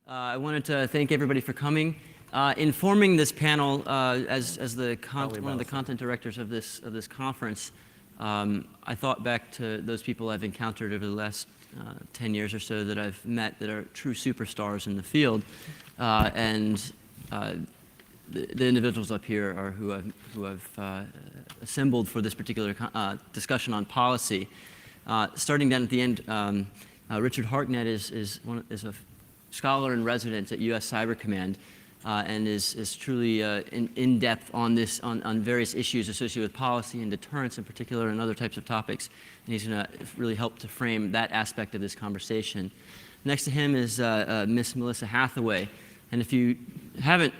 I wanted to thank everybody for coming. In forming this panel, as one of the content directors of this conference, I thought back to those people I've encountered over the last 10 years or so that I've met that are true superstars in the field, and the individuals up here are who I've assembled for this particular discussion on policy. Starting down at the end, Richard Hartnett is a scholar in residence at US Cyber Command, and is truly in depth on this, on various issues associated with policy and deterrence in particular, and other types of topics. And he's going to really help to frame that aspect of this conversation. Next to him is Miss Melissa Hathaway. And if you haven't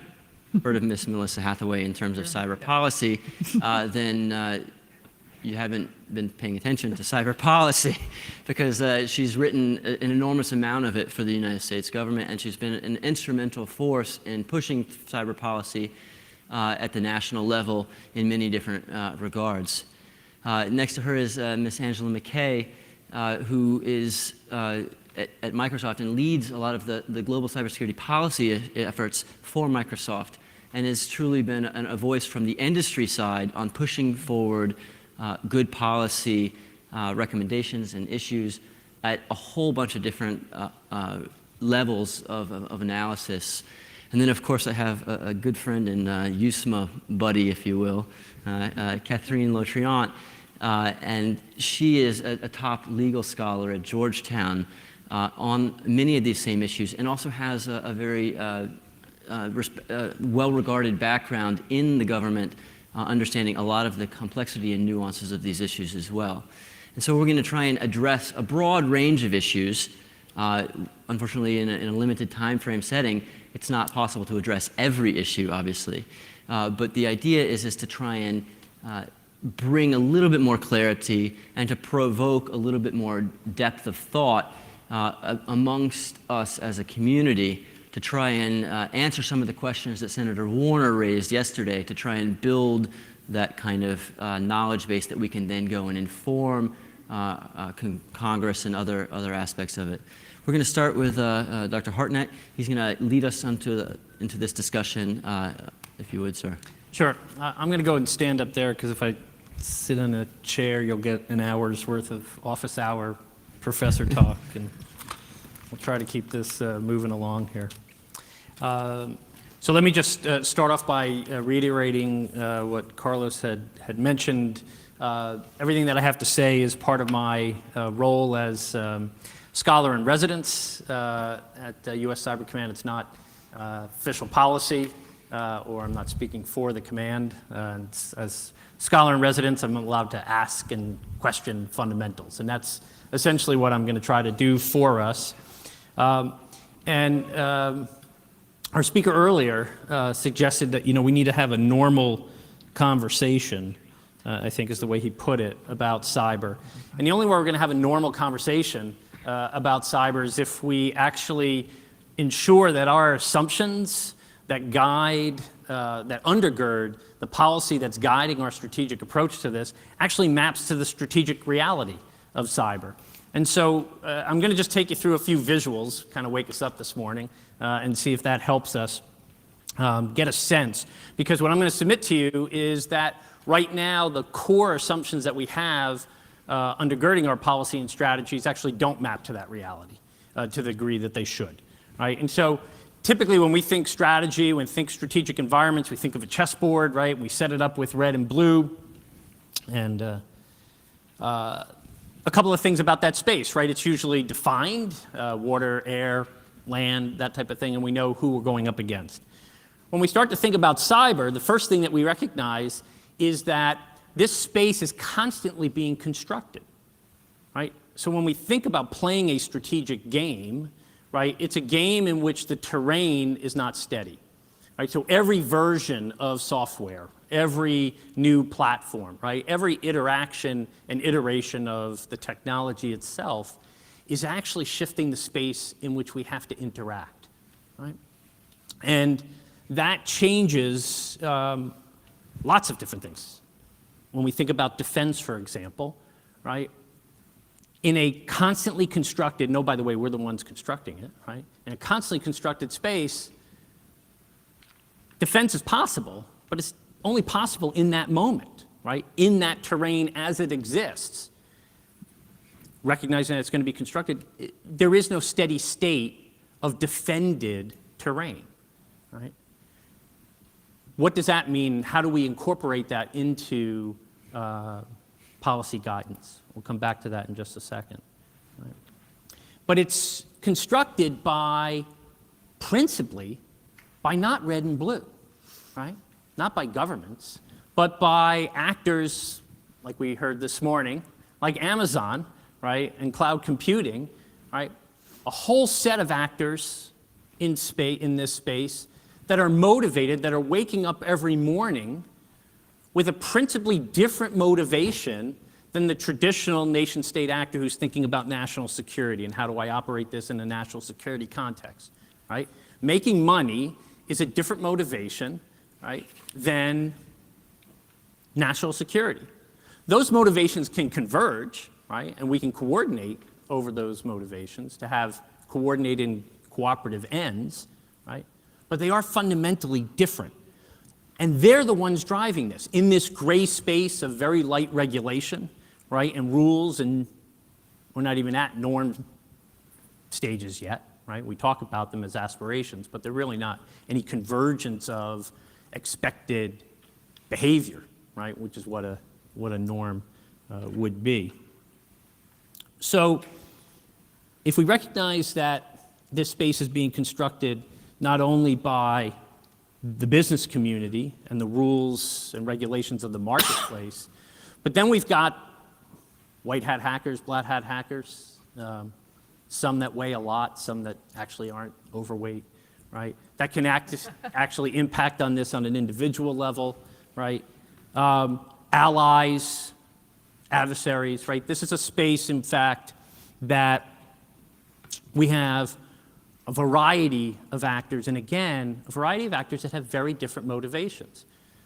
heard of Miss Melissa Hathaway in terms of cyber policy, then you haven't been paying attention to cyber policy, because she's written an enormous amount of it for the United States government, and she's been an instrumental force in pushing cyber policy at the national level in many different regards. Next to her is Ms. Angela McKay, who is at Microsoft and leads a lot of the global cybersecurity policy efforts for Microsoft, and has truly been a voice from the industry side on pushing forward good policy recommendations and issues at a whole bunch of different levels of analysis. And then, of course, I have a good friend and USMA buddy, if you will, Catherine Lautriant, and she is a top legal scholar at Georgetown on many of these same issues, and also has a very well-regarded background in the government, understanding a lot of the complexity and nuances of these issues as well. And so we're going to try and address a broad range of issues. Unfortunately, in a limited time frame setting, it's not possible to address every issue, obviously. But the idea is to try and bring a little bit more clarity and to provoke a little bit more depth of thought amongst us as a community, to try and answer some of the questions that Senator Warner raised yesterday, to try and build that kind of knowledge base that we can then go and inform Congress and other aspects of it. We're going to start with Dr. Hartnett. He's going to lead us into this discussion, if you would, sir. Sure. I'm going to go and stand up there, because if I sit in a chair, you'll get an hour's worth of office hour professor talk, and we'll try to keep this moving along here. So let me just start off by reiterating what Carlos had mentioned. Everything that I have to say is part of my role as scholar in residence at US Cyber Command. It's not official policy, or I'm not speaking for the command. As scholar in residence, I'm allowed to ask and question fundamentals, and that's essentially what I'm going to try to do for us. Our speaker earlier suggested that we need to have a normal conversation, I think is the way he put it, about cyber. And the only way we're going to have a normal conversation about cyber is if we actually ensure that our assumptions that guide, that undergird the policy that's guiding our strategic approach to this actually maps to the strategic reality of cyber. And so I'm going to just take you through a few visuals, kind of wake us up this morning, and see if that helps us get a sense. Because what I'm going to submit to you is that right now the core assumptions that we have undergirding our policy and strategies actually don't map to that reality to the degree that they should. Right? And so typically when we think strategy, when we think strategic environments, we think of a chessboard, right? We set it up with red and blue. And a couple of things about that space, right? It's usually defined, water, air, land, that type of thing, and we know who we're going up against. When we start to think about cyber, the first thing that we recognize is that this space is constantly being constructed, right? So when we think about playing a strategic game, right, it's a game in which the terrain is not steady, right? So every version of software, every new platform, right, every interaction and iteration of the technology itself is actually shifting the space in which we have to interact, right? And that changes lots of different things. When we think about defense, for example, right, in a constantly constructed, no, by the way, we're the ones constructing it, right? In a constantly constructed space, defense is possible, but it's only possible in that moment, right? In that terrain as it exists. Recognizing that it's going to be constructed, there is no steady state of defended terrain, right? What does that mean? How do we incorporate that into policy guidance? We'll come back to that in just a second. Right? But it's constructed principally by not red and blue, right? Not by governments, but by actors like we heard this morning, like Amazon, right, and cloud computing, right? A whole set of actors in this space that are motivated, that are waking up every morning with a principally different motivation than the traditional nation-state actor who's thinking about national security and how do I operate this in a national security context, right? Making money is a different motivation, right, than national security. Those motivations can converge, right, and we can coordinate over those motivations to have coordinated and cooperative ends, right? But they are fundamentally different. And they're the ones driving this. In this gray space of very light regulation, right, and rules, and we're not even at norm stages yet, right? We talk about them as aspirations, but they're really not any convergence of expected behavior, right, which is what a norm would be. So if we recognize that this space is being constructed not only by the business community and the rules and regulations of the marketplace, but then we've got white hat hackers, black hat hackers, some that weigh a lot, some that actually aren't overweight, right? That can actually impact on this on an individual level, right? Allies, adversaries, right? This is a space, in fact, that we have a variety of actors, and again, a variety of actors that have very different motivations.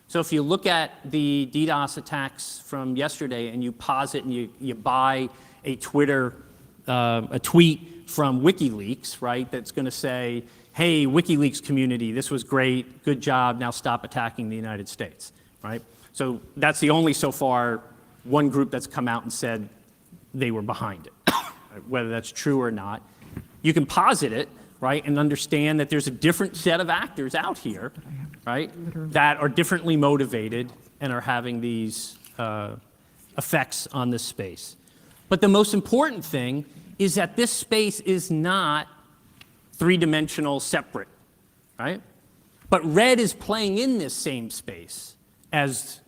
So if you look at the DDoS attacks from yesterday and you pause it and you buy a tweet from WikiLeaks, right, that's going to say, hey, WikiLeaks community, this was great, good job, now stop attacking the United States, right? So that's the only, so far, one group that's come out and said they were behind it, right? Whether that's true or not. You can posit it, right, and understand that there's a different set of actors out here, right, that are differently motivated and are having these effects on this space. But the most important thing is that this space is not three-dimensional separate, right? But red is playing in this same space as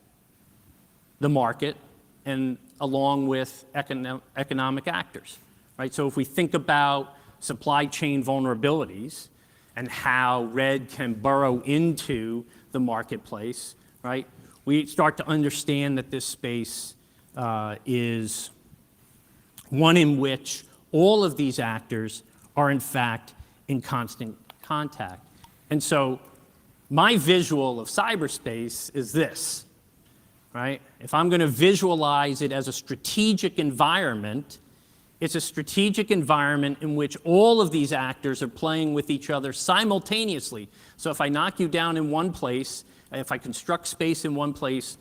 the market and along with economic actors, right? So if we think about supply chain vulnerabilities and how red can burrow into the marketplace, right? We start to understand that this space is one in which all of these actors are in fact in constant contact. And so my visual of cyberspace is this, right? If I'm going to visualize it as a strategic environment, it's a strategic environment in which all of these actors are playing with each other simultaneously. So if I knock you down in one place, if I construct space in one place,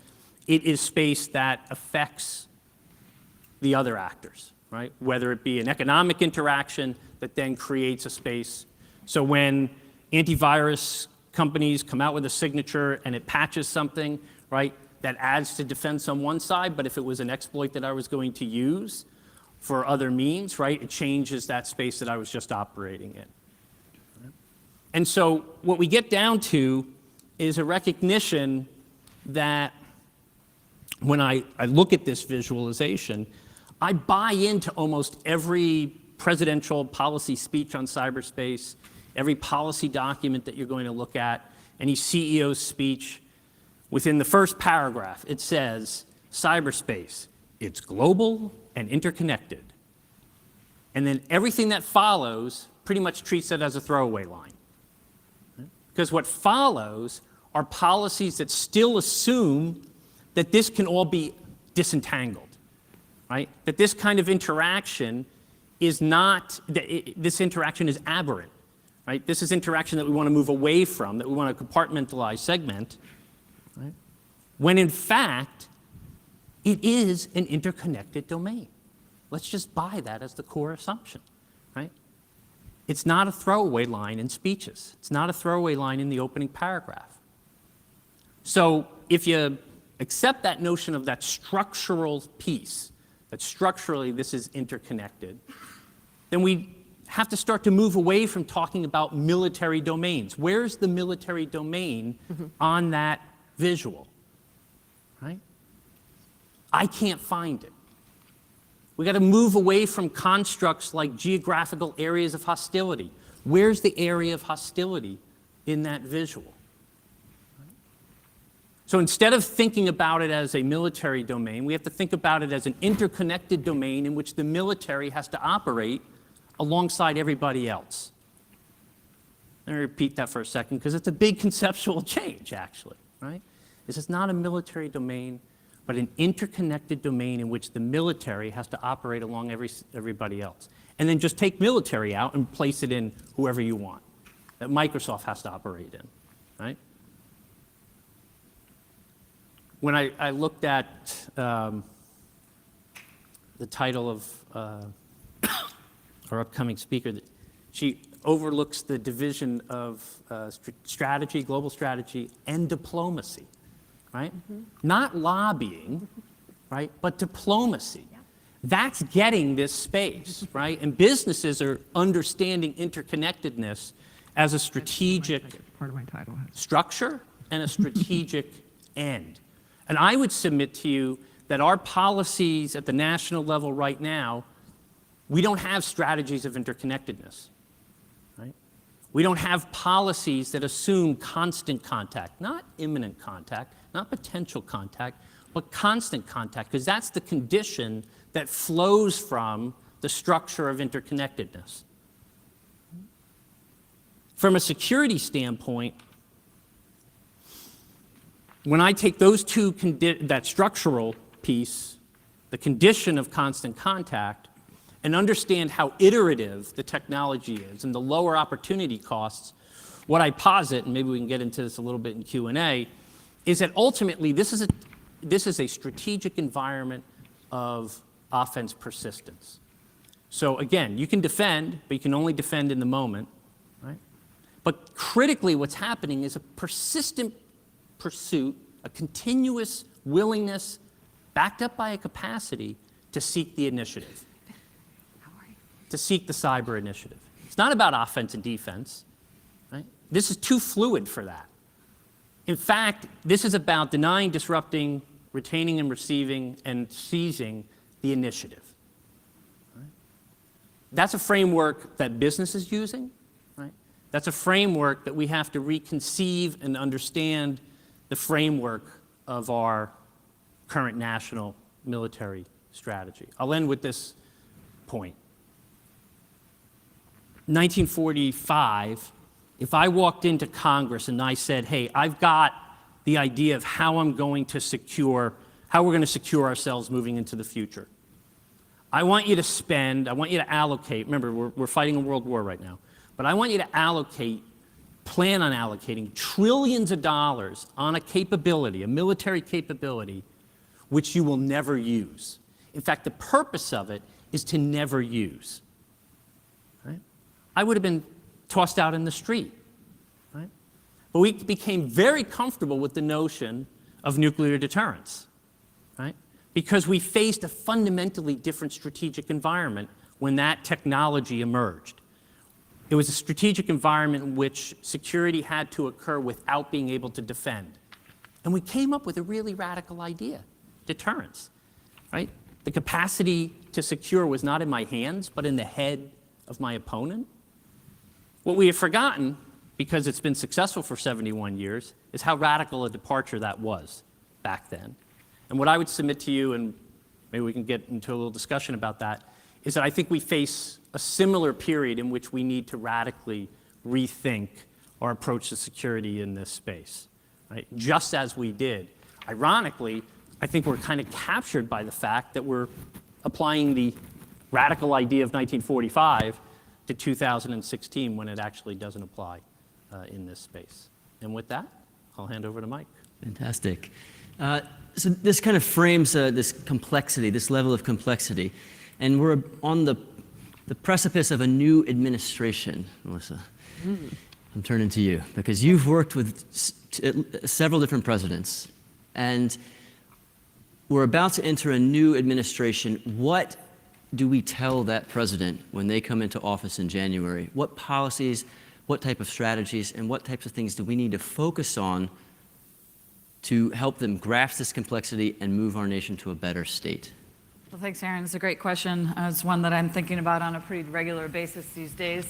it is space that affects the other actors, right? Whether it be an economic interaction that then creates a space. So when antivirus companies come out with a signature and it patches something, right, that adds to defense on one side, but if it was an exploit that I was going to use for other means, right, it changes that space that I was just operating in. And so what we get down to is a recognition that when I look at this visualization, I buy into almost every presidential policy speech on cyberspace, every policy document that you're going to look at, any CEO's speech. Within the first paragraph, it says, cyberspace, it's global and interconnected. And then everything that follows pretty much treats it as a throwaway line. Because what follows are policies that still assume that this can all be disentangled. right? That this kind of interaction is not, this interaction is aberrant, right? This is interaction that we want to move away from, that we want to compartmentalize, segment, right? When in fact, it is an interconnected domain. Let's just buy that as the core assumption, right? It's not a throwaway line in speeches. It's not a throwaway line in the opening paragraph. So if you accept that notion of that structural piece, that structurally this is interconnected, then we have to start to move away from talking about military domains. Where's the military domain on that visual, right? I can't find it. We got to move away from constructs like geographical areas of hostility. Where's the area of hostility in that visual? So instead of thinking about it as a military domain, we have to think about it as an interconnected domain in which the military has to operate alongside everybody else. Let me repeat that for a second, because it's a big conceptual change, actually, right? This is not a military domain, but an interconnected domain in which the military has to operate along everybody else. And then just take military out and place it in whoever you want, that Microsoft has to operate in, right? When I looked at the title of our upcoming speaker, she overlooks the division of strategy, global strategy, and diplomacy, right? Not lobbying, right, but diplomacy. Yeah. That's getting this space, right? And businesses are understanding interconnectedness as a strategic structure and a strategic end. And I would submit to you that our policies at the national level right now, we don't have strategies of interconnectedness, right? We don't have policies that assume constant contact, not imminent contact, not potential contact, but constant contact, because that's the condition that flows from the structure of interconnectedness. From a security standpoint, when I take those two, that structural piece, the condition of constant contact, and understand how iterative the technology is and the lower opportunity costs, what I posit, and maybe we can get into this a little bit in Q&A, is that ultimately this is a strategic environment of offense persistence. So again, you can defend, but you can only defend in the moment, right? But critically what's happening is a persistent pursuit, a continuous willingness, backed up by a capacity to seek the initiative, to seek the cyber initiative. It's not about offense and defense, right? This is too fluid for that. In fact, this is about denying, disrupting, retaining and receiving, and seizing the initiative. Right? That's a framework that business is using, right? That's a framework that we have to reconceive and understand the framework of our current national military strategy. I'll end with this point. 1945, if I walked into Congress and I said, hey, I've got the idea of how we're going to secure ourselves moving into the future. I want you to allocate, remember, we're fighting a world war right now, but I want you to plan on allocating trillions of dollars on a capability, a military capability, which you will never use. In fact, the purpose of it is to never use. Right? I would have been tossed out in the street. Right? But we became very comfortable with the notion of nuclear deterrence, right? Because we faced a fundamentally different strategic environment when that technology emerged. It was a strategic environment in which security had to occur without being able to defend. And we came up with a really radical idea, deterrence, right? The capacity to secure was not in my hands, but in the head of my opponent. What we have forgotten, because it's been successful for 71 years, is how radical a departure that was back then. And what I would submit to you, and maybe we can get into a little discussion about that, is that I think we face a similar period in which we need to radically rethink our approach to security in this space, right? Just as we did. Ironically, I think we're kind of captured by the fact that we're applying the radical idea of 1945 to 2016 when it actually doesn't apply in this space. And with that, I'll hand over to Mike. Fantastic. So this kind of frames this complexity, this level of complexity. And we're on the precipice of a new administration, Melissa. I'm turning to you, because you've worked with several different presidents, and we're about to enter a new administration. What do we tell that president when they come into office in January? What policies, what type of strategies, and what types of things do we need to focus on to help them grasp this complexity and move our nation to a better state? Well, thanks, Aaron. It's a great question. It's one that I'm thinking about on a pretty regular basis these days.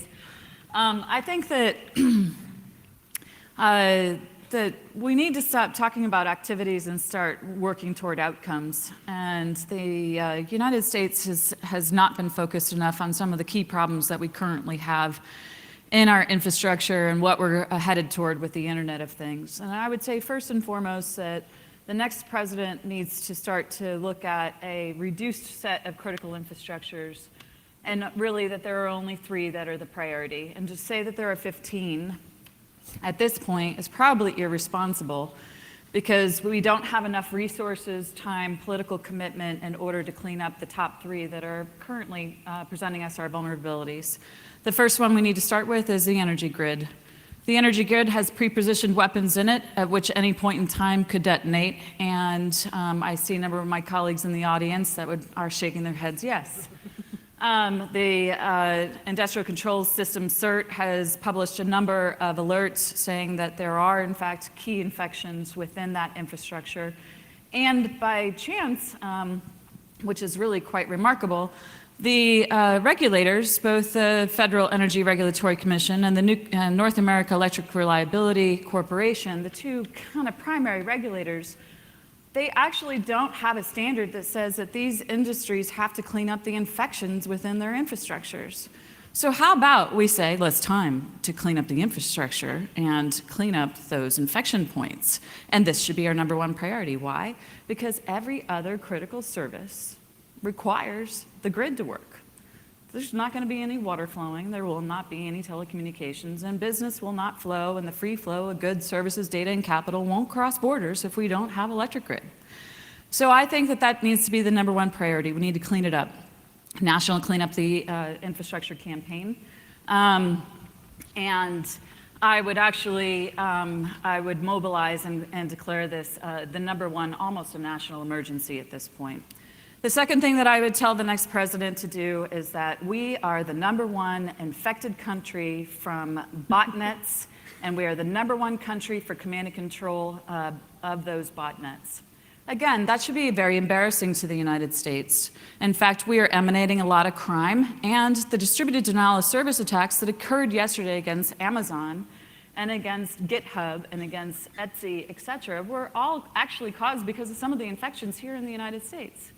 I think that that we need to stop talking about activities and start working toward outcomes. And the United States has not been focused enough on some of the key problems that we currently have in our infrastructure and what we're headed toward with the Internet of Things. And I would say first and foremost that the next president needs to start to look at a reduced set of critical infrastructures, and really that there are only 3 that are the priority. And to say that there are 15 at this point is probably irresponsible, because we don't have enough resources, time, political commitment in order to clean up the top 3 that are currently presenting us our vulnerabilities. The first one we need to start with is the energy grid. The energy grid has pre-positioned weapons in it at which any point in time could detonate, and I see a number of my colleagues in the audience that are shaking their heads yes. The Industrial Control System, CERT, has published a number of alerts saying that there are, in fact, key infections within that infrastructure. And by chance, which is really quite remarkable, the regulators, both the Federal Energy Regulatory Commission and the North America Electric Reliability Corporation, the 2 kind of primary regulators, they actually don't have a standard that says that these industries have to clean up the infections within their infrastructures. So how about we say, well, it's time to clean up the infrastructure and clean up those infection points. And this should be our #1 priority. Why? Because every other critical service requires the grid to work. There's not going to be any water flowing, there will not be any telecommunications, and business will not flow, and the free flow of goods, services, data, and capital won't cross borders if we don't have electric grid. So I think that that needs to be the #1 priority. We need to clean it up. National Clean Up the Infrastructure campaign. And I would actually, I would mobilize and declare this the #1, almost a national emergency at this point. The second thing that I would tell the next president to do is that we are the #1 infected country from botnets, and we are the #1 country for command and control of those botnets. Again, that should be very embarrassing to the United States. In fact, we are emanating a lot of crime, and the distributed denial of service attacks that occurred yesterday against Amazon and against GitHub and against Etsy, et cetera, were all actually caused because of some of the infections here in the United States.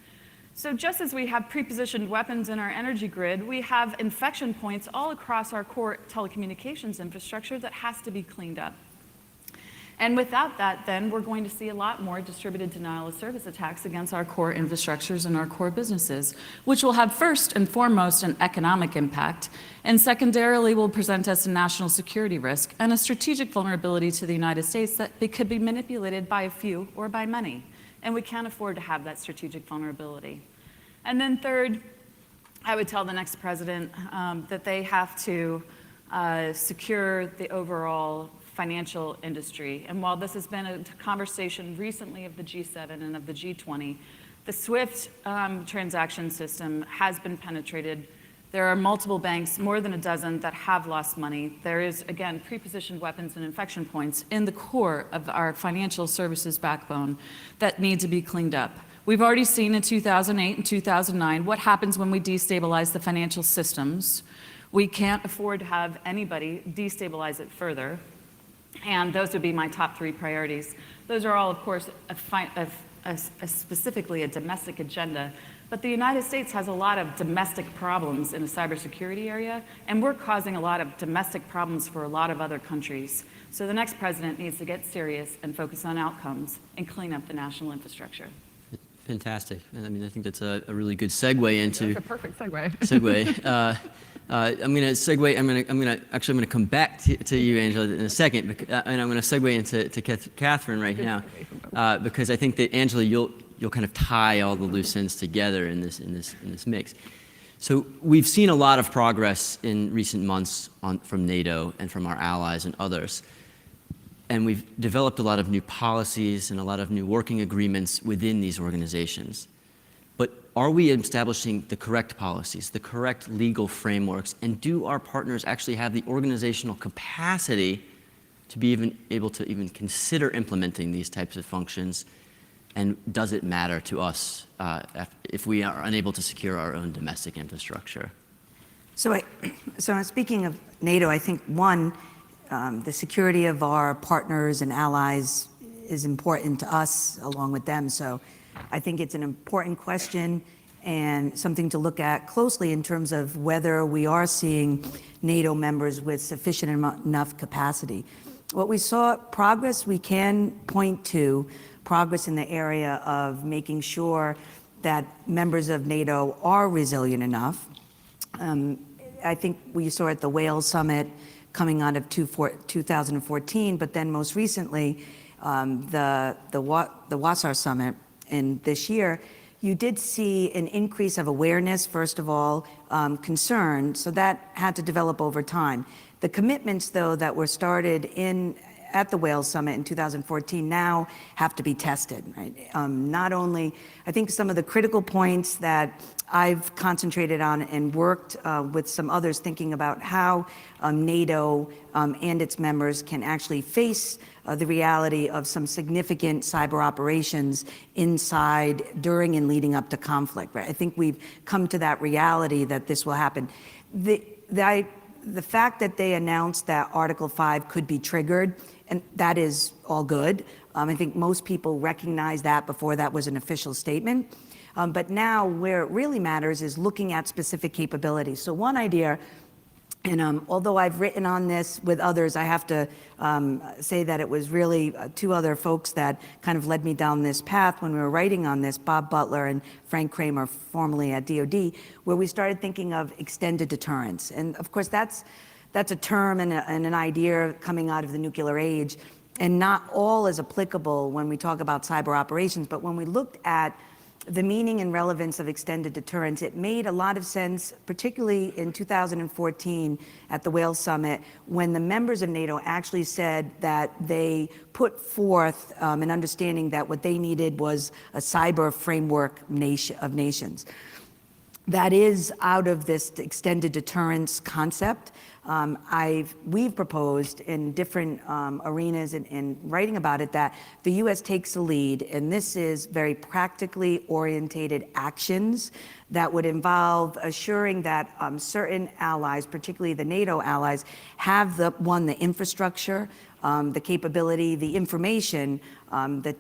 So just as we have pre-positioned weapons in our energy grid, we have infection points all across our core telecommunications infrastructure that has to be cleaned up. And without that, then, we're going to see a lot more distributed denial of service attacks against our core infrastructures and our core businesses, which will have first and foremost an economic impact, and secondarily will present us a national security risk and a strategic vulnerability to the United States that could be manipulated by a few or by many. And we can't afford to have that strategic vulnerability. And then third, I would tell the next president that they have to secure the overall financial industry. And while this has been a conversation recently of the G7 and of the G20, the SWIFT transaction system has been penetrated. There are multiple banks, more than a dozen, that have lost money. There is, again, pre-positioned weapons and infection points in the core of our financial services backbone that need to be cleaned up. We've already seen in 2008 and 2009 what happens when we destabilize the financial systems. We can't afford to have anybody destabilize it further. And those would be my top 3 priorities. Those are all, of course, specifically a domestic agenda. But the United States has a lot of domestic problems in the cybersecurity area, and we're causing a lot of domestic problems for a lot of other countries. So the next president needs to get serious and focus on outcomes and clean up the national infrastructure. Fantastic. And I mean, I think that's a really good segue into. That's a perfect segue. Segue. I'm going to segue. I'm going to come back to you, Angela, in a second, and I'm going to segue into Catherine right now, because I think that Angela, you'll kind of tie all the loose ends together in this mix. So we've seen a lot of progress in recent months from NATO and from our allies and others. And we've developed a lot of new policies and a lot of new working agreements within these organizations. But are we establishing the correct policies, the correct legal frameworks, and do our partners actually have the organizational capacity to be even able to even consider implementing these types of functions? And does it matter to us if we are unable to secure our own domestic infrastructure? So speaking of NATO, I think one, the security of our partners and allies is important to us along with them. So I think it's an important question and something to look at closely in terms of whether we are seeing NATO members with sufficient enough capacity. What we saw, progress we can point to, progress in the area of making sure that members of NATO are resilient enough. I think we saw at the Wales Summit coming out of 2014, but then most recently, the Wasar Summit in this year, you did see an increase of awareness, first of all, concern, so that had to develop over time. The commitments, though, that were started at the Wales Summit in 2014 now have to be tested, right? Not only, I think some of the critical points that I've concentrated on and worked with some others thinking about how NATO and its members can actually face the reality of some significant cyber operations inside, during, and leading up to conflict, right? I think we've come to that reality that this will happen. The fact that they announced that Article 5 could be triggered, and that is all good. I think most people recognize that before that was an official statement. But now where it really matters is looking at specific capabilities. So one idea, and although I've written on this with others, I have to say that it was really two other folks that kind of led me down this path when we were writing on this, Bob Butler and Frank Kramer, formerly at DoD, where we started thinking of extended deterrence. And of course, that's a term and an idea coming out of the nuclear age, and not all is applicable when we talk about cyber operations. But when we looked at the meaning and relevance of extended deterrence, it made a lot of sense, particularly in 2014 at the Wales Summit, when the members of NATO actually said that they put forth an understanding that what they needed was a cyber framework of nations. That is out of this extended deterrence concept. We've proposed in different arenas and writing about it that the U.S. takes the lead, and this is very practically orientated actions that would involve assuring that certain allies, particularly the NATO allies, have the infrastructure, the capability, the information,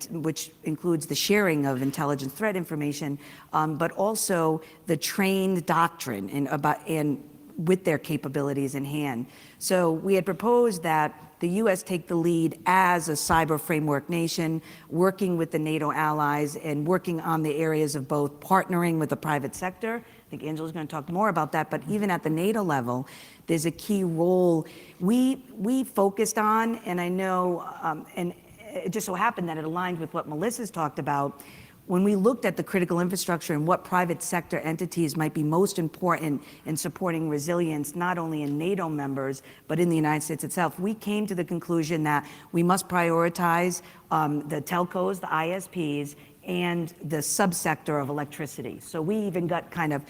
which includes the sharing of intelligence threat information, but also the trained doctrine and with their capabilities in hand. So we had proposed that the U.S. take the lead as a cyber framework nation, working with the NATO allies and working on the areas of both partnering with the private sector. I think Angela's going to talk more about that, but even at the NATO level, there's a key role we focused on, and I know, and it just so happened that it aligned with what Melissa's talked about. When we looked at the critical infrastructure and what private sector entities might be most important in supporting resilience, not only in NATO members, but in the United States itself, we came to the conclusion that we must prioritize the telcos, the ISPs, and the subsector of electricity. So we even got kind of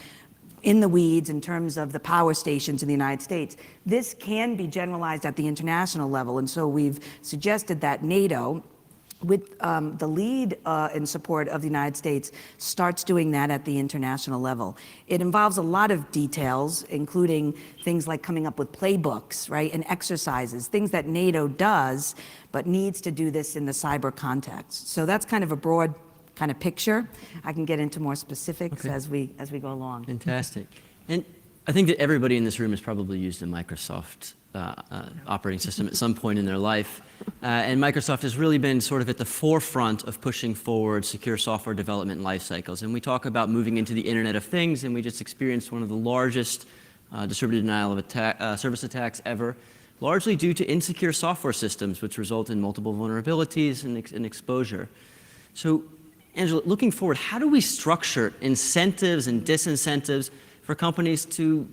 in the weeds in terms of the power stations in the United States. This can be generalized at the international level, and so we've suggested that NATO, with the lead in support of the United States, starts doing that at the international level. It involves a lot of details, including things like coming up with playbooks, right, and exercises, things that NATO does, but needs to do this in the cyber context. So that's kind of a broad kind of picture. I can get into more specifics as we go along. Fantastic. And I think that everybody in this room has probably used a Microsoft operating system at some point in their life. And Microsoft has really been sort of at the forefront of pushing forward secure software development life cycles. And we talk about moving into the Internet of Things, and we just experienced one of the largest distributed denial of service attacks ever, largely due to insecure software systems, which result in multiple vulnerabilities and exposure. So, Angela, looking forward, how do we structure incentives and disincentives for companies to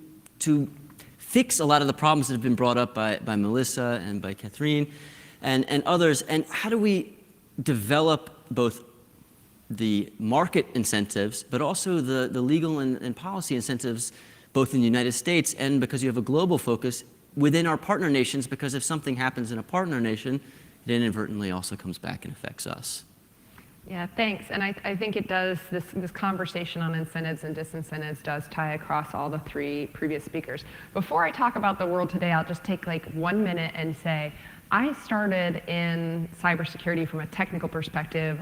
fix a lot of the problems that have been brought up by Melissa and by Catherine and others, and how do we develop both the market incentives, but also the legal and policy incentives, both in the United States and, because you have a global focus, within our partner nations, because if something happens in a partner nation, it inadvertently also comes back and affects us. Yeah, thanks. And I think it does, this conversation on incentives and disincentives does tie across all the three previous speakers. Before I talk about the world today, I'll just take like 1 minute and say, I started in cybersecurity from a technical perspective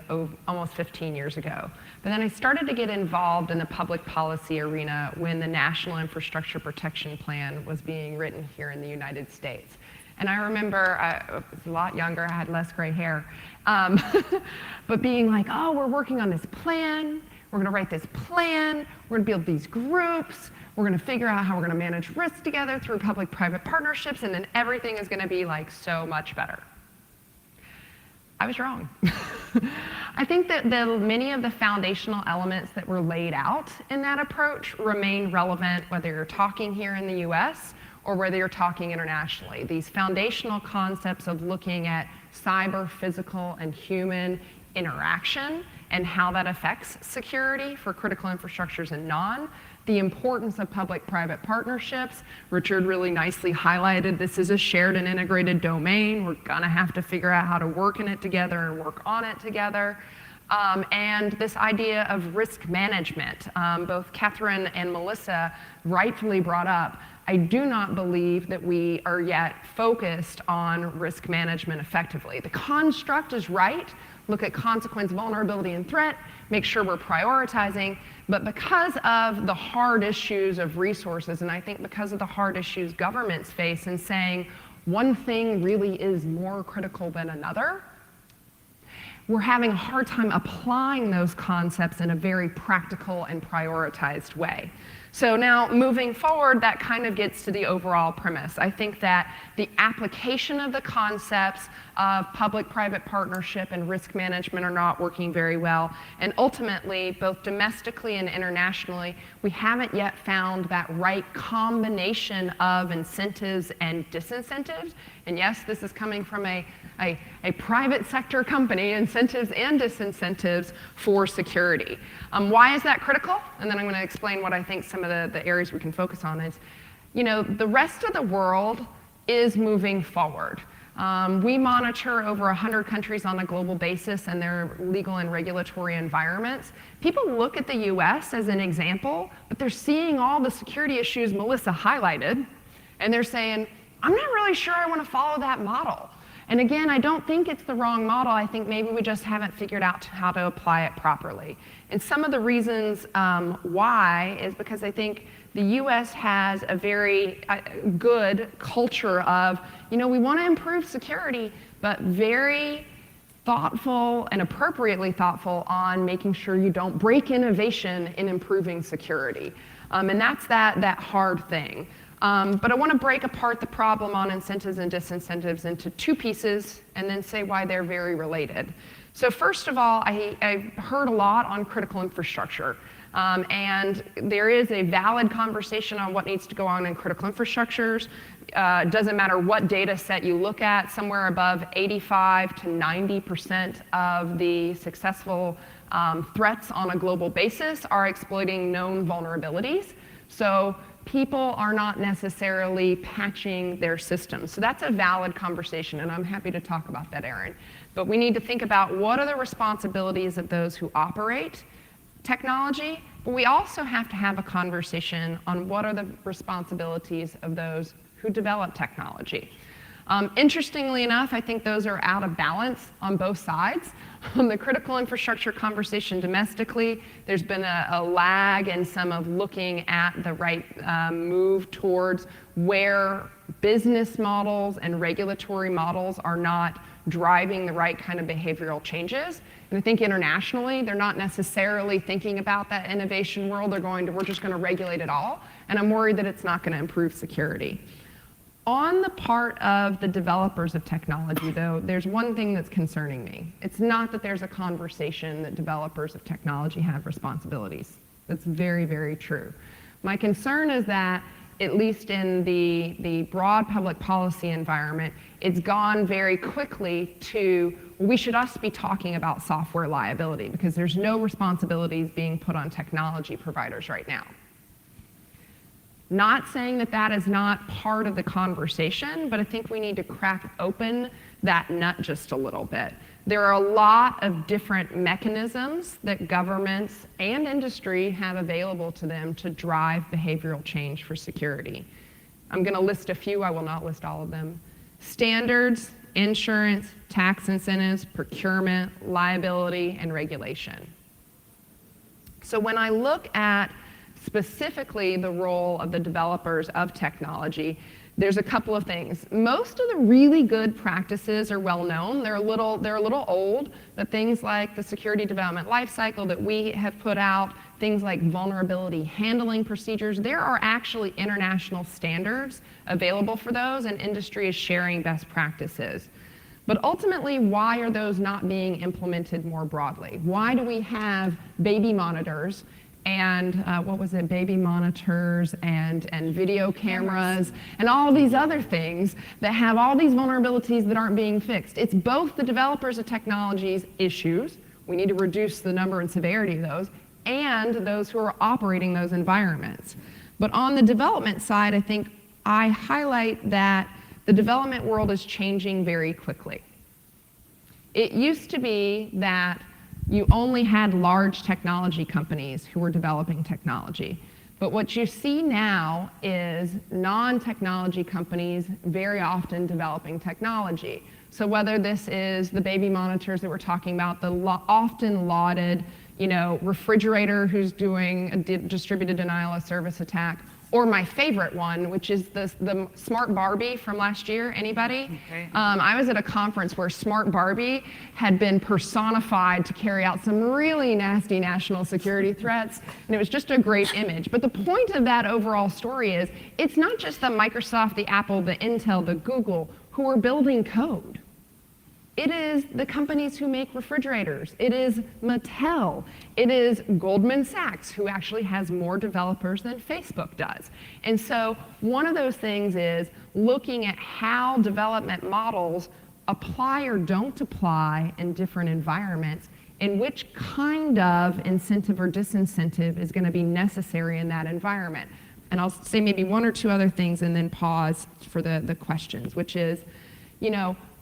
almost 15 years ago. But then I started to get involved in the public policy arena when the National Infrastructure Protection Plan was being written here in the United States. And I remember, I was a lot younger, I had less gray hair, but being like, oh, we're working on this plan, we're gonna write this plan, we're gonna build these groups, we're gonna figure out how we're gonna manage risk together through public-private partnerships, and then everything is gonna be like so much better. I was wrong. I think that many of the foundational elements that were laid out in that approach remain relevant whether you're talking here in the US or whether you're talking internationally. These foundational concepts of looking at cyber, physical, and human interaction and how that affects security for critical infrastructures and non, the importance of public-private partnerships. Richard really nicely highlighted this is a shared and integrated domain. We're gonna have to figure out how to work in it together and work on it together. And this idea of risk management. Both Catherine and Melissa rightfully brought up, I do not believe that we are yet focused on risk management effectively. The construct is right. Look at consequence, vulnerability, and threat, make sure we're prioritizing, but because of the hard issues of resources, and I think because of the hard issues governments face in saying one thing really is more critical than another, we're having a hard time applying those concepts in a very practical and prioritized way. So now moving forward, that kind of gets to the overall premise. I think that the application of the concepts of public-private partnership and risk management are not working very well. And ultimately, both domestically and internationally, we haven't yet found that right combination of incentives and disincentives. And yes, this is coming from a private sector company, incentives and disincentives for security. Why is that critical? And then I'm going to explain what I think some of the areas we can focus on is, you know, the rest of the world is moving forward. We monitor over 100 countries on a global basis and their legal and regulatory environments. People look at the US as an example, but they're seeing all the security issues Melissa highlighted, and they're saying, I'm not really sure I want to follow that model. And again, I don't think it's the wrong model. I think maybe we just haven't figured out how to apply it properly. And some of the reasons why is because I think the US has a very good culture of, you know, we want to improve security, but very thoughtful and appropriately thoughtful on making sure you don't break innovation in improving security. And that's that hard thing. But I want to break apart the problem on incentives and disincentives into two pieces and then say why they're very related. So first of all, I heard a lot on critical infrastructure. And there is a valid conversation on what needs to go on in critical infrastructures. It doesn't matter what data set you look at, somewhere above 85 to 90% of the successful threats on a global basis are exploiting known vulnerabilities. So people are not necessarily patching their systems. So that's a valid conversation, and I'm happy to talk about that, Erin. But we need to think about what are the responsibilities of those who operate technology, but we also have to have a conversation on what are the responsibilities of those who develop technology. Interestingly enough, I think those are out of balance on both sides. On the critical infrastructure conversation domestically, there's been a lag in some of looking at the right move towards where business models and regulatory models are not driving the right kind of behavioral changes. And I think internationally, they're not necessarily thinking about that innovation world. They're going to, we're just going to regulate it all. And I'm worried that it's not going to improve security. On the part of the developers of technology, though, there's one thing that's concerning me. It's not that there's a conversation that developers of technology have responsibilities. That's very, very true. My concern is that, at least in the broad public policy environment, it's gone very quickly to, we should us be talking about software liability because there's no responsibilities being put on technology providers right now. Not saying that that is not part of the conversation, but I think we need to crack open that nut just a little bit. There are a lot of different mechanisms that governments and industry have available to them to drive behavioral change for security. I'm going to list a few, I will not list all of them. Standards, insurance, tax incentives, procurement, liability, and regulation. So when I look at specifically the role of the developers of technology, there's a couple of things. Most of the really good practices are well known. They're a little old, but things like the security development lifecycle that we have put out, things like vulnerability handling procedures, there are actually international standards available for those, and industry is sharing best practices. But ultimately, why are those not being implemented more broadly? Why do we have baby monitors and baby monitors and video cameras and all these other things that have all these vulnerabilities that aren't being fixed? It's both the developers of technologies issues, we need to reduce the number and severity of those, and those who are operating those environments. But on the development side, I think I highlight that the development world is changing very quickly. It used to be that you only had large technology companies who were developing technology. But what you see now is non-technology companies very often developing technology. So whether this is the baby monitors that we're talking about, the often lauded, refrigerator who's doing a distributed denial of service attack, or my favorite one, which is the Smart Barbie from last year. Anybody? Okay. I was at a conference where Smart Barbie had been personified to carry out some really nasty national security threats, and it was just a great image. But the point of that overall story is, it's not just the Microsoft, the Apple, the Intel, the Google who are building code. It is the companies who make refrigerators. It is Mattel. It is Goldman Sachs, who actually has more developers than Facebook does. And so one of those things is looking at how development models apply or don't apply in different environments, and which kind of incentive or disincentive is going to be necessary in that environment. And I'll say maybe one or two other things and then pause for the questions, which is,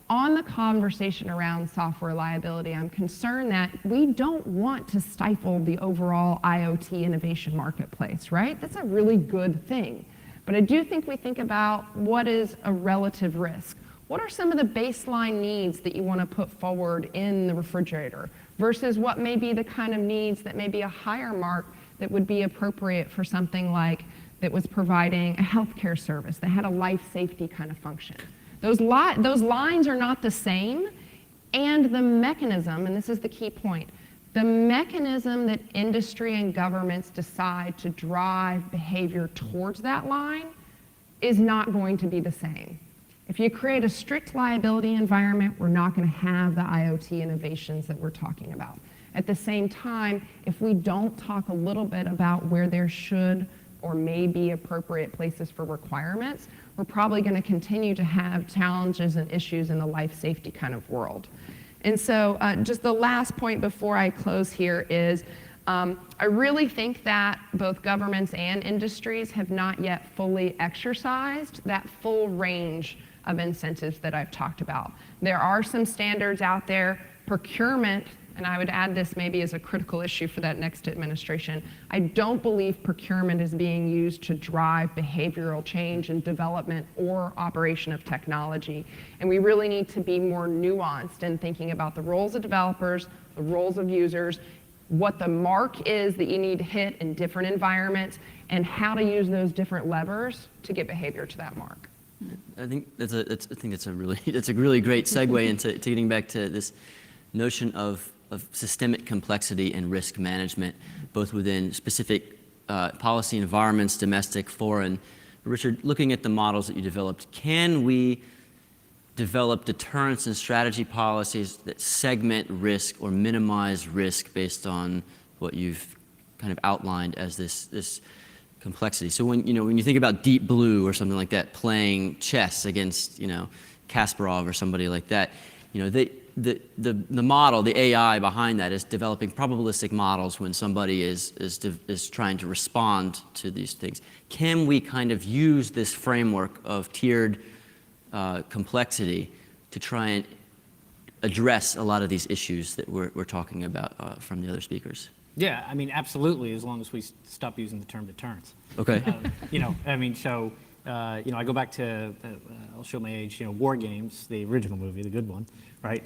on the conversation around software liability, I'm concerned that we don't want to stifle the overall IoT innovation marketplace, right? That's a really good thing. But I do think we think about what is a relative risk. What are some of the baseline needs that you want to put forward in the refrigerator versus what may be the kind of needs that may be a higher mark that would be appropriate for something like that was providing a healthcare service that had a life safety kind of function. Those lines are not the same, and the mechanism, and this is the key point, the mechanism that industry and governments decide to drive behavior towards that line is not going to be the same. If you create a strict liability environment, we're not going to have the IoT innovations that we're talking about. At the same time, if we don't talk a little bit about where there should or may be appropriate places for requirements, we're probably going to continue to have challenges and issues in the life safety kind of world. And so just the last point before I close here is I really think that both governments and industries have not yet fully exercised that full range of incentives that I've talked about. There are some standards out there, procurement, and I would add this maybe as a critical issue for that next administration. I don't believe procurement is being used to drive behavioral change and development or operation of technology. And we really need to be more nuanced in thinking about the roles of developers, the roles of users, what the mark is that you need to hit in different environments, and how to use those different levers to get behavior to that mark. I think that's a really great segue into getting back to this notion of systemic complexity and risk management, both within specific policy environments, domestic, foreign. Richard, looking at the models that you developed, can we develop deterrence and strategy policies that segment risk or minimize risk based on what you've kind of outlined as this complexity? So when you think about Deep Blue or something like that, playing chess against Kasparov or somebody like that, the model, the AI behind that is developing probabilistic models when somebody is trying to respond to these things. Can we kind of use this framework of tiered complexity to try and address a lot of these issues that we're talking about from the other speakers? Yeah, I mean, absolutely, as long as we stop using the term deterrence. Okay. I go back to, I'll show my age, War Games, the original movie, the good one, right?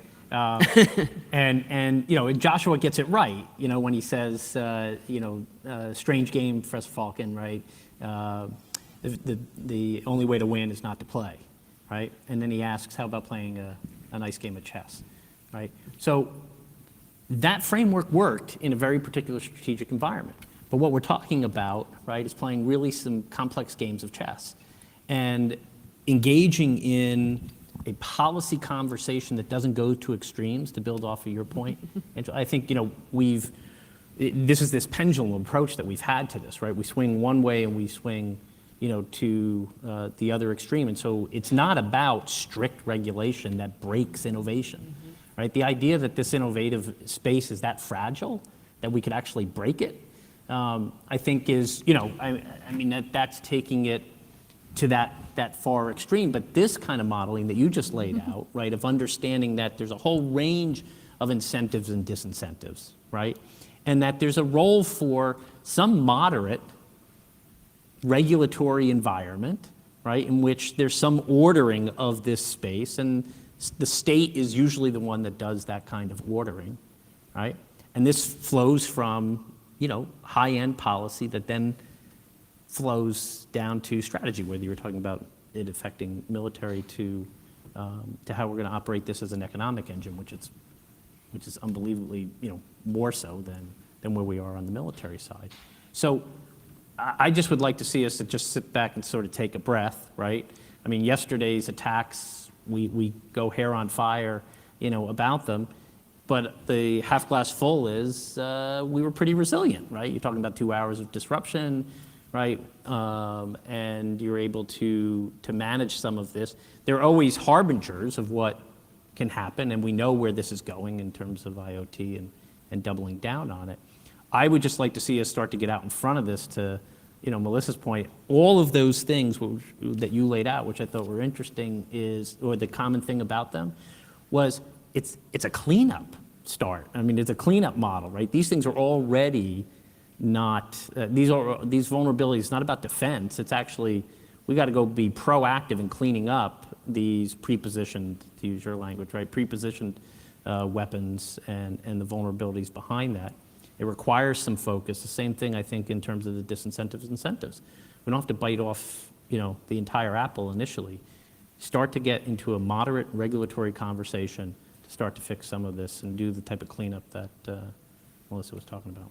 And Joshua gets it right, when he says, strange game, Fres Falcon, right? The only way to win is not to play, right? And then he asks, how about playing a nice game of chess, right? So that framework worked in a very particular strategic environment. But what we're talking about, right, is playing really some complex games of chess and engaging in a policy conversation that doesn't go to extremes, to build off of your point. And so I think, this is this pendulum approach that we've had to this, right? We swing one way and we swing, to the other extreme. And so it's not about strict regulation that breaks innovation. Right? The idea that this innovative space is that fragile, that we could actually break it, I think is, that's taking it to that far extreme. But this kind of modeling that you just laid out, right, of understanding that there's a whole range of incentives and disincentives, right? And that there's a role for some moderate regulatory environment, right, in which there's some ordering of this space, and the state is usually the one that does that kind of ordering, right? And this flows from, high-end policy that then flows down to strategy, whether you're talking about it affecting military to how we're going to operate this as an economic engine, which is unbelievably, more so than where we are on the military side. So I just would like to see us to just sit back and sort of take a breath, right? I mean, yesterday's attacks, we go hair on fire, about them. But the half glass full is we were pretty resilient, right? You're talking about 2 hours of disruption, right? And you're able to manage some of this. There are always harbingers of what can happen, and we know where this is going in terms of IoT and doubling down on it. I would just like to see us start to get out in front of this to, Melissa's point, all of those things that you laid out, which I thought were interesting, or the common thing about them, was it's a cleanup start. I mean, it's a cleanup model, right? These things are already not, these vulnerabilities, not about defense. It's actually, we got to go be proactive in cleaning up these prepositioned, to use your language, right? Prepositioned weapons and the vulnerabilities behind that. It requires some focus. The same thing, I think, in terms of the disincentives and incentives. We don't have to bite off, the entire apple initially. Start to get into a moderate regulatory conversation to start to fix some of this and do the type of cleanup that Melissa was talking about.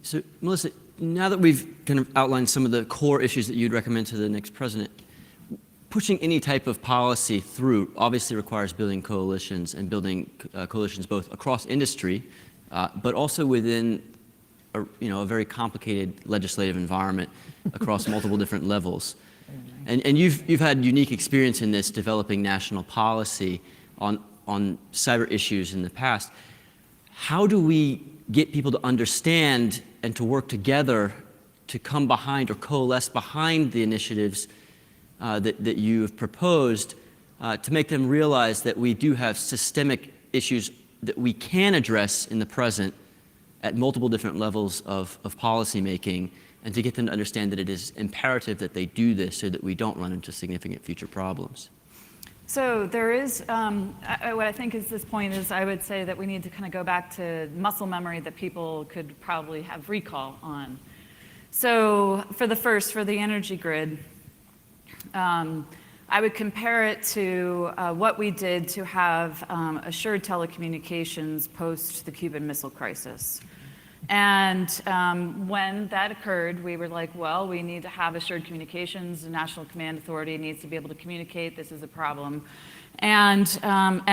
So, Melissa, now that we've kind of outlined some of the core issues that you'd recommend to the next president, pushing any type of policy through obviously requires building coalitions and building coalitions both across industry, but also within a very complicated legislative environment across multiple different levels. And you've had unique experience in this, developing national policy on cyber issues in the past. How do we get people to understand and to work together to come behind or coalesce behind the initiatives that you have proposed to make them realize that we do have systemic issues that we can address in the present at multiple different levels of policy making, and to get them to understand that it is imperative that they do this so that we don't run into significant future problems? So there is, what I think is this point is I would say that we need to kind of go back to muscle memory that people could probably have recall on. So for the energy grid, I would compare it to what we did to have assured telecommunications post the Cuban Missile Crisis. And when that occurred, we were like, well, we need to have assured communications. The National Command Authority needs to be able to communicate. This is a problem. And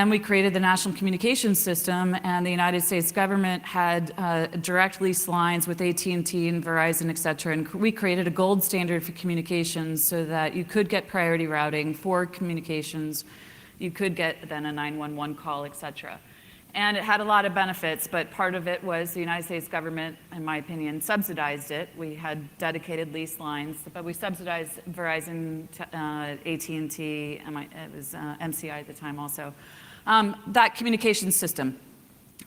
we created the National Communications System, and the United States government had direct lease lines with AT&T and Verizon, et cetera, and we created a gold standard for communications so that you could get priority routing for communications, you could get then a 911 call, et cetera. And it had a lot of benefits, but part of it was the United States government, in my opinion, subsidized it. We had dedicated lease lines, but we subsidized Verizon, AT&T, and it was MCI at the time also. That communication system.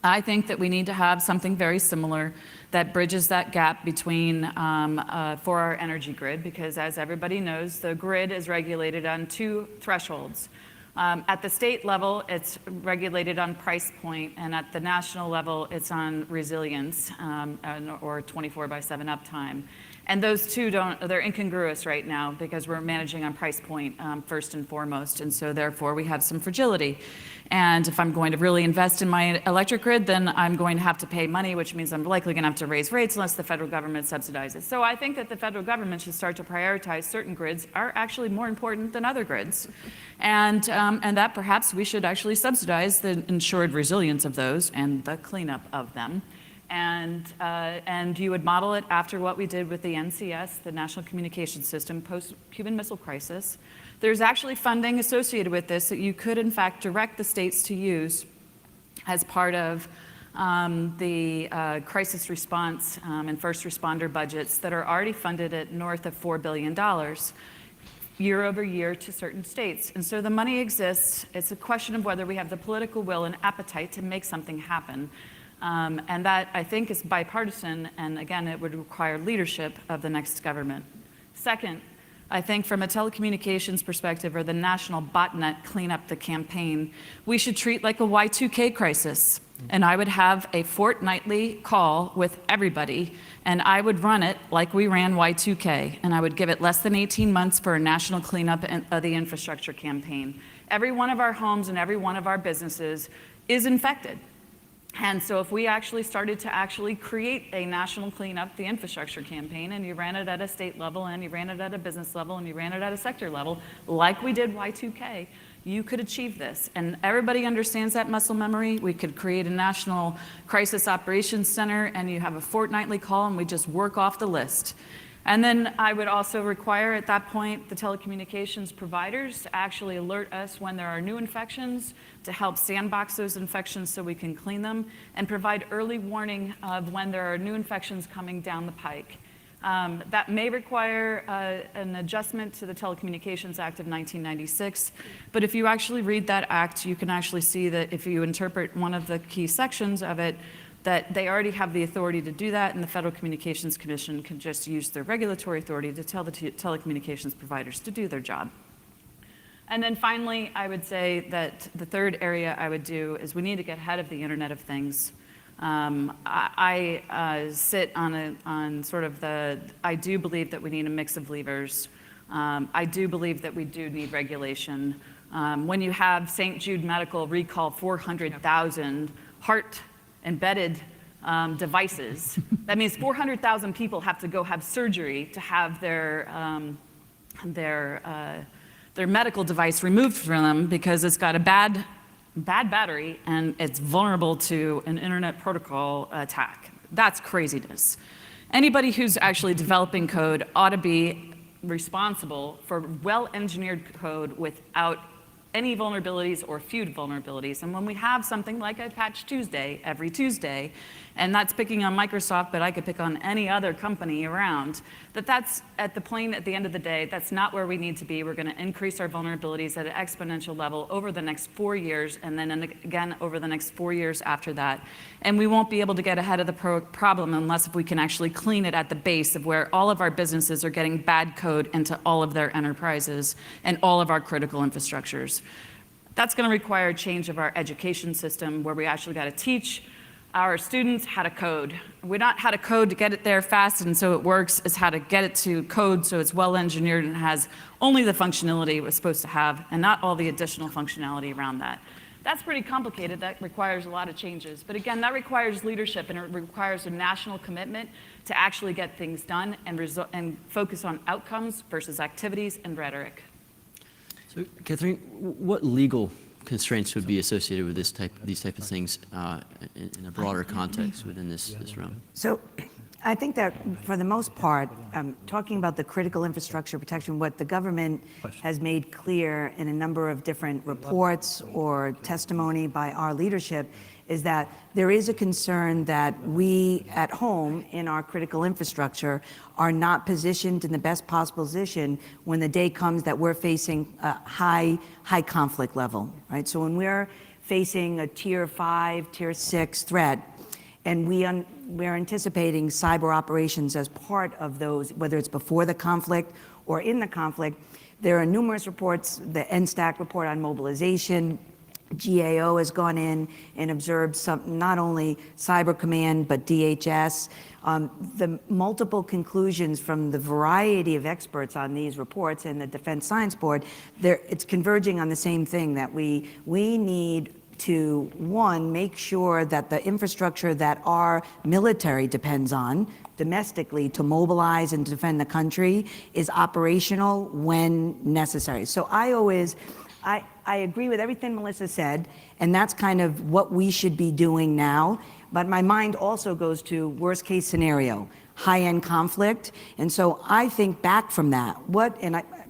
I think that we need to have something very similar that bridges that gap between, for our energy grid, because as everybody knows, the grid is regulated on two thresholds. At the state level, it's regulated on price point, and at the national level, it's on resilience or 24/7 uptime. And those two they're incongruous right now because we're managing on price point first and foremost, and so therefore we have some fragility. And if I'm going to really invest in my electric grid, then I'm going to have to pay money, which means I'm likely going to have to raise rates unless the federal government subsidizes. So I think that the federal government should start to prioritize certain grids are actually more important than other grids. And that perhaps we should actually subsidize the ensured resilience of those and the cleanup of them. And you would model it after what we did with the NCS, the National Communications System, post-Cuban Missile Crisis. There's actually funding associated with this that you could, in fact, direct the states to use as part of the crisis response and first responder budgets that are already funded at north of $4 billion year over year to certain states. And so the money exists. It's a question of whether we have the political will and appetite to make something happen. And that, I think, is bipartisan, and again, it would require leadership of the next government. Second, I think from a telecommunications perspective or the national botnet cleanup the campaign, we should treat like a Y2K crisis. And I would have a fortnightly call with everybody, and I would run it like we ran Y2K, and I would give it less than 18 months for a national cleanup of the infrastructure campaign. Every one of our homes and every one of our businesses is infected. And so if we actually started to actually create a national cleanup, the infrastructure campaign, and you ran it at a state level, and you ran it at a business level, and you ran it at a sector level, like we did Y2K, you could achieve this. And everybody understands that muscle memory. We could create a national crisis operations center, and you have a fortnightly call, and we just work off the list. And then I would also require at that point the telecommunications providers to actually alert us when there are new infections, to help sandbox those infections so we can clean them, and provide early warning of when there are new infections coming down the pike. That may require an adjustment to the Telecommunications Act of 1996, but if you actually read that act, you can actually see that if you interpret one of the key sections of it, that they already have the authority to do that, and the Federal Communications Commission can just use their regulatory authority to tell the telecommunications providers to do their job. And then finally, I would say that the third area I would do is we need to get ahead of the Internet of Things. I sit on sort of I do believe that we need a mix of levers. I do believe that we do need regulation. When you have St. Jude Medical recall 400,000 heart-embedded devices, that means 400,000 people have to go have surgery to have their medical device removed from them because it's got a bad battery and it's vulnerable to an internet protocol attack. That's craziness. Anybody who's actually developing code ought to be responsible for well-engineered code without any vulnerabilities or few vulnerabilities. And when we have something like a Patch Tuesday every Tuesday, and that's picking on Microsoft, but I could pick on any other company around, that's at the end of the day, that's not where we need to be. We're going to increase our vulnerabilities at an exponential level over the next 4 years, and then again over the next 4 years after that. And we won't be able to get ahead of the problem unless if we can actually clean it at the base of where all of our businesses are getting bad code into all of their enterprises and all of our critical infrastructures. That's going to require a change of our education system where we actually got to teach our students how to code. We're not how to code to get it there fast and so it works, it's how to get it to code so it's well engineered and has only the functionality it was supposed to have and not all the additional functionality around that. That's pretty complicated. That requires a lot of changes. But again, that requires leadership and it requires a national commitment to actually get things done and focus on outcomes versus activities and rhetoric. So, Catherine, what legal constraints would be associated with these type of things in a broader context within this realm? So I think that for the most part, talking about the critical infrastructure protection, what the government has made clear in a number of different reports or testimony by our leadership is that there is a concern that we at home in our critical infrastructure are not positioned in the best possible position when the day comes that we're facing a high conflict level, right? So when we're facing a tier 5, tier 6 threat, and we're anticipating cyber operations as part of those, whether it's before the conflict or in the conflict, there are numerous reports, the NSTAC report on mobilization, GAO has gone in and observed some, not only Cyber Command, but DHS. The multiple conclusions from the variety of experts on these reports and the Defense Science Board, it's converging on the same thing, that we need to, one, make sure that the infrastructure that our military depends on domestically to mobilize and defend the country is operational when necessary. So I agree with everything Melissa said, and that's kind of what we should be doing now. But my mind also goes to worst case scenario, high-end conflict. And so I think back from that,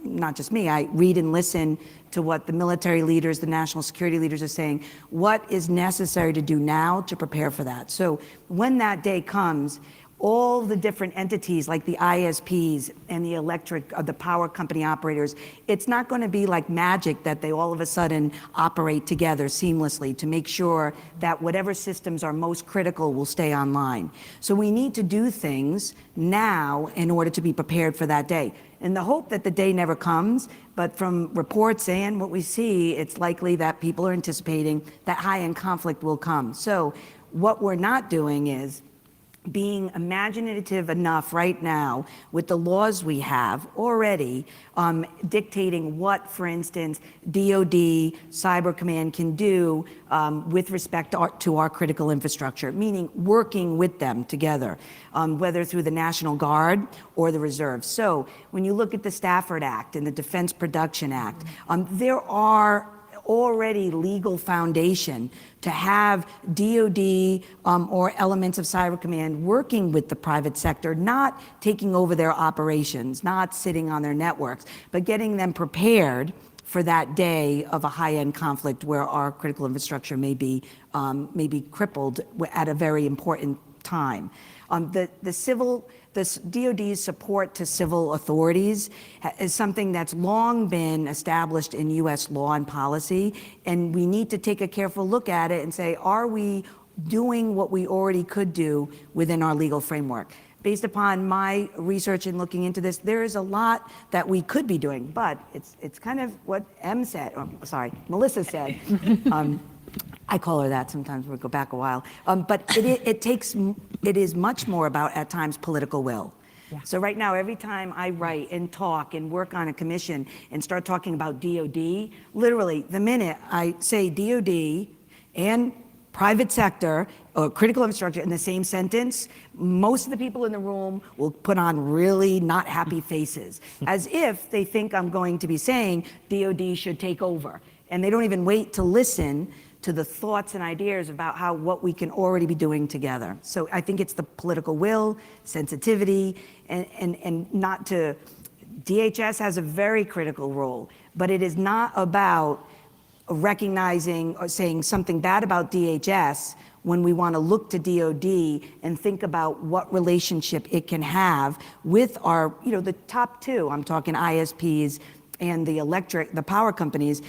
not just me, I read and listen to what the military leaders, the national security leaders are saying, what is necessary to do now to prepare for that. So when that day comes, all the different entities like the ISPs and the power company operators, it's not going to be like magic that they all of a sudden operate together seamlessly to make sure that whatever systems are most critical will stay online. So we need to do things now in order to be prepared for that day. In the hope that the day never comes, but from reports and what we see, it's likely that people are anticipating that high-end conflict will come. So what we're not doing is being imaginative enough right now with the laws we have already dictating what, for instance, DoD, Cyber Command can do with respect to our critical infrastructure, meaning working with them together, whether through the National Guard or the Reserve. So when you look at the Stafford Act and the Defense Production Act, there are already legal foundation to have DoD or elements of Cyber Command working with the private sector, not taking over their operations, not sitting on their networks, but getting them prepared for that day of a high-end conflict where our critical infrastructure may be crippled at a very important time. This DoD's support to civil authorities is something that's long been established in U.S. law and policy, and we need to take a careful look at it and say, are we doing what we already could do within our legal framework? Based upon my research and looking into this, there is a lot that we could be doing, but it's kind of what Melissa said. I call her that sometimes, we'll go back a while. But it is much more about, at times, political will. Yeah. So right now, every time I write and talk and work on a commission and start talking about DoD, literally, the minute I say DoD and private sector or critical infrastructure in the same sentence, most of the people in the room will put on really not happy faces, as if they think I'm going to be saying DoD should take over. And they don't even wait to listen to the thoughts and ideas about what we can already be doing together. So I think it's the political will, sensitivity, and not to, DHS has a very critical role, but it is not about recognizing or saying something bad about DHS when we want to look to DoD and think about what relationship it can have with our, the top two, I'm talking ISPs, and the power companies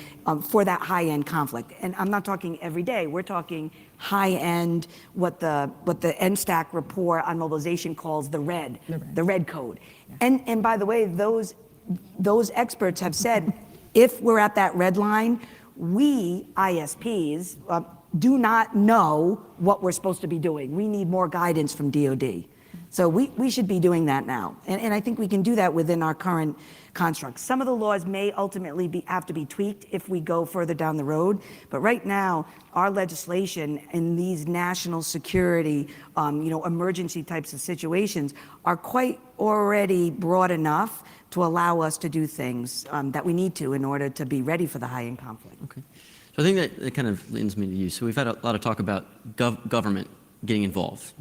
for that high-end conflict. And I'm not talking every day, we're talking high-end, what the NSTAC report on mobilization calls the red code. Yeah. And by the way, those experts have said, if we're at that red line, we, ISPs, do not know what we're supposed to be doing. We need more guidance from DoD. So we should be doing that now. And I think we can do that within our current construct. Some of the laws may ultimately have to be tweaked if we go further down the road. But right now, our legislation in these national security, emergency types of situations are quite already broad enough to allow us to do things that we need to in order to be ready for the high-end conflict. Okay. So I think that kind of leads me to you. So we've had a lot of talk about government getting involved,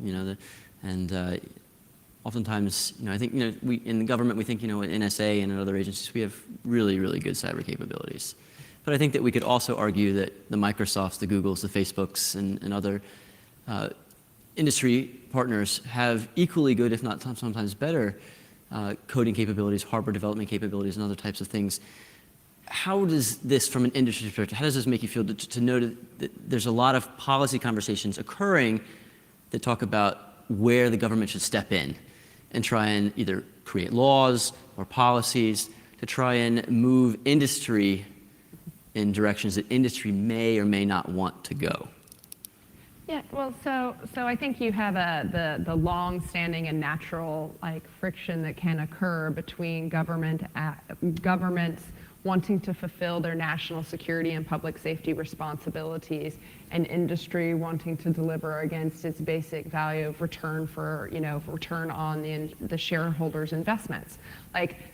oftentimes, I think, we in the government, we think, at NSA and in other agencies, we have really, really good cyber capabilities. But I think that we could also argue that the Microsofts, the Googles, the Facebooks, and other industry partners have equally good, if not sometimes better, coding capabilities, hardware development capabilities, and other types of things. How does this, from an industry perspective, how does this make you feel to know that there's a lot of policy conversations occurring that talk about where the government should step in and try and either create laws or policies to try and move industry in directions that industry may or may not want to go? Yeah, well, so I think you have the long-standing and natural friction that can occur between governments wanting to fulfill their national security and public safety responsibilities, and industry wanting to deliver against its basic value of return return on the shareholders' investments.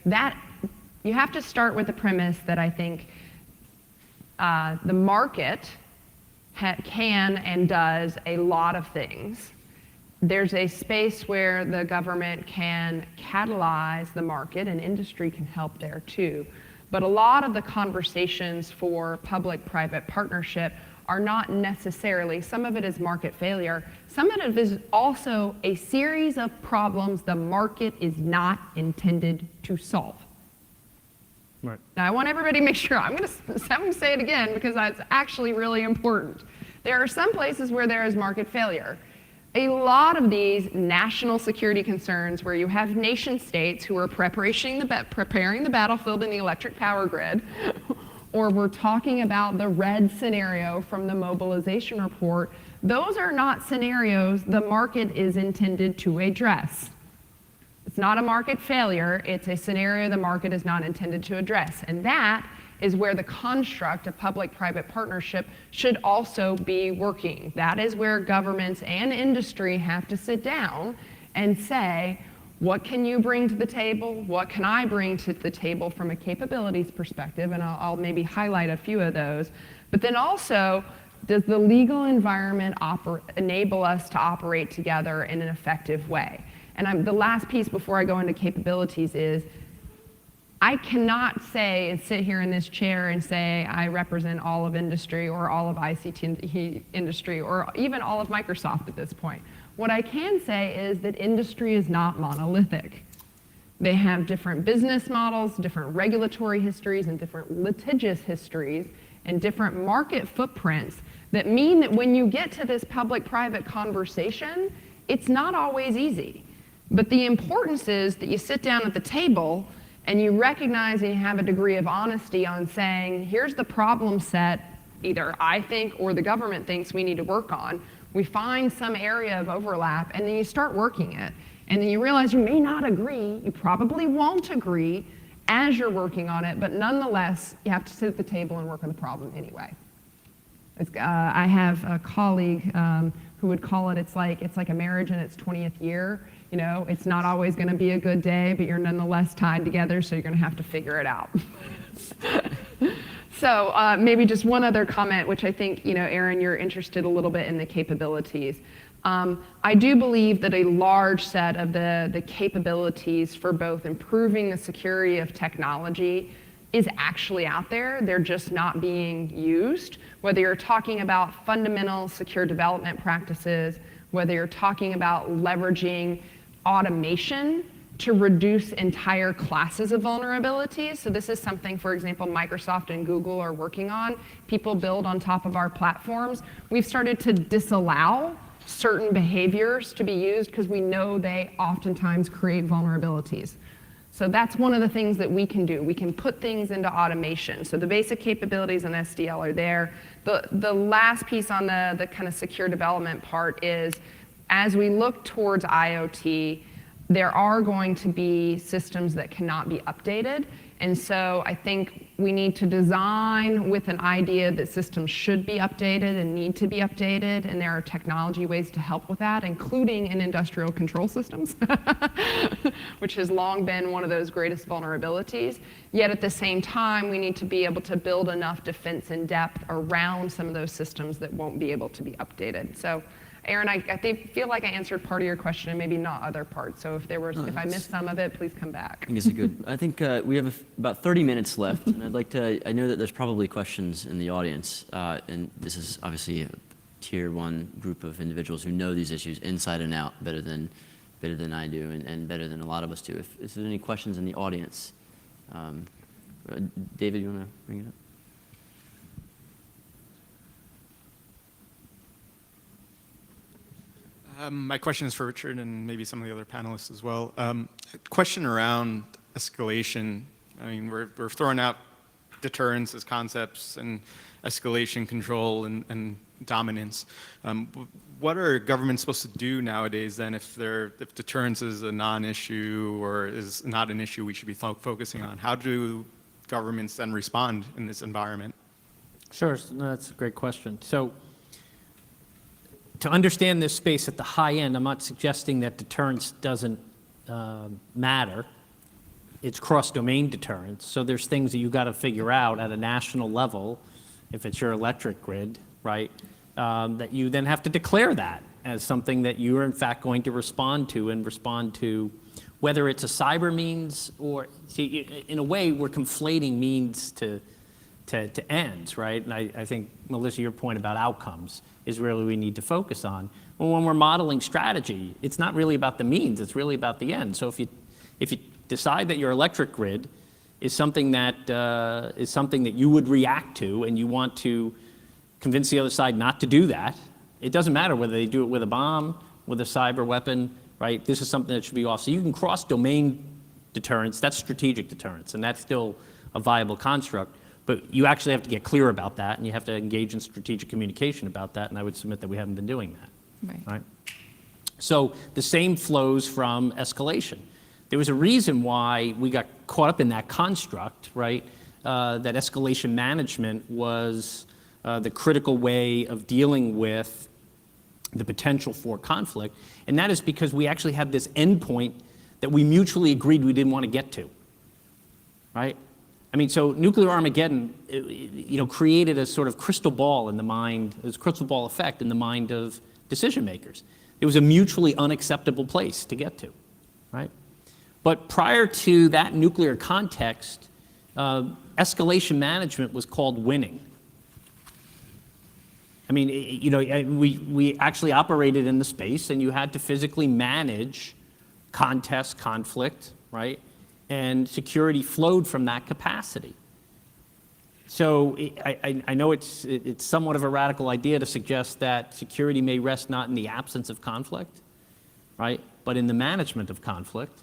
That, you have to start with the premise that I think the market can and does a lot of things. There's a space where the government can catalyze the market, and industry can help there too. But a lot of the conversations for public-private partnership are not necessarily, some of it is market failure, some of it is also a series of problems the market is not intended to solve. Right. Now, I want everybody to make sure, I'm going to say it again because it's actually really important. There are some places where there is market failure. A lot of these national security concerns where you have nation states who are preparing the battlefield in the electric power grid, or we're talking about the red scenario from the mobilization report, those are not scenarios the market is intended to address. It's not a market failure, it's a scenario the market is not intended to address. And that is where the construct of public-private partnership should also be working. That is where governments and industry have to sit down and say, what can you bring to the table? What can I bring to the table from a capabilities perspective? And I'll maybe highlight a few of those. But then also, does the legal environment enable us to operate together in an effective way? And the last piece before I go into capabilities is, I cannot say and sit here in this chair and say I represent all of industry or all of ICT industry or even all of Microsoft at this point. What I can say is that industry is not monolithic. They have different business models, different regulatory histories, and different litigious histories, and different market footprints that mean that when you get to this public-private conversation, it's not always easy. But the importance is that you sit down at the table and you recognize and you have a degree of honesty on saying, here's the problem set, either I think or the government thinks we need to work on. We find some area of overlap, and then you start working it. And then you realize you may not agree, you probably won't agree as you're working on it, but nonetheless, you have to sit at the table and work on the problem anyway. I have a colleague who would call it, it's like a marriage in its 20th year. It's not always going to be a good day, but you're nonetheless tied together, so you're going to have to figure it out. So maybe just one other comment, which I think, Aaron, you're interested a little bit in the capabilities. I do believe that a large set of the capabilities for both improving the security of technology is actually out there. They're just not being used. Whether you're talking about fundamental secure development practices, whether you're talking about leveraging automation to reduce entire classes of vulnerabilities. So this is something, for example, Microsoft and Google are working on. People build on top of our platforms. We've started to disallow certain behaviors to be used because we know they oftentimes create vulnerabilities. So that's one of the things that we can do. We can put things into automation. So the basic capabilities in SDL are there. The last piece on the kind of secure development part is, as we look towards IoT, there are going to be systems that cannot be updated. And so I think we need to design with an idea that systems should be updated and need to be updated, and there are technology ways to help with that, including in industrial control systems, which has long been one of those greatest vulnerabilities. Yet at the same time, we need to be able to build enough defense in depth around some of those systems that won't be able to be updated. So Aaron, I feel like I answered part of your question and maybe not other parts. So if I missed some of it, please come back. I think it's good. I think we have about 30 minutes left, and I know that there's probably questions in the audience, and this is obviously a tier 1 group of individuals who know these issues inside and out better than I do, and better than a lot of us do. If there's any questions in the audience, David, you want to bring it up? My question is for Richard and maybe some of the other panelists as well. Question around escalation. I mean, we're throwing out deterrence as concepts and escalation control and dominance. What are governments supposed to do nowadays then if deterrence is a non-issue or is not an issue we should be focusing on? How do governments then respond in this environment? Sure, that's a great question. So to understand this space at the high end, I'm not suggesting that deterrence doesn't matter. It's cross-domain deterrence. So there's things that you got to figure out at a national level, if it's your electric grid, right, that you then have to declare that as something that you are in fact going to respond to, whether it's a cyber means or, see, in a way, we're conflating means to ends, right? And I think, Melissa, your point about outcomes is really we need to focus on. Well, when we're modeling strategy, it's not really about the means, it's really about the end. So if you decide that your electric grid is something that you would react to and you want to convince the other side not to do that, it doesn't matter whether they do it with a bomb, with a cyber weapon, right? This is something that should be off. So you can cross-domain deterrence, that's strategic deterrence, and that's still a viable construct. But you actually have to get clear about that, and you have to engage in strategic communication about that, and I would submit that we haven't been doing that. Right? So the same flows from escalation. There was a reason why we got caught up in that construct, right? That escalation management was the critical way of dealing with the potential for conflict, and that is because we actually had this endpoint that we mutually agreed we didn't want to get to, right? I mean, so nuclear Armageddon, created a sort of crystal ball in the mind, this crystal ball effect in the mind of decision makers. It was a mutually unacceptable place to get to, right? But prior to that nuclear context, escalation management was called winning. I mean, we actually operated in the space, and you had to physically manage contest, conflict, right? And security flowed from that capacity. So I know it's somewhat of a radical idea to suggest that security may rest not in the absence of conflict, right, but in the management of conflict.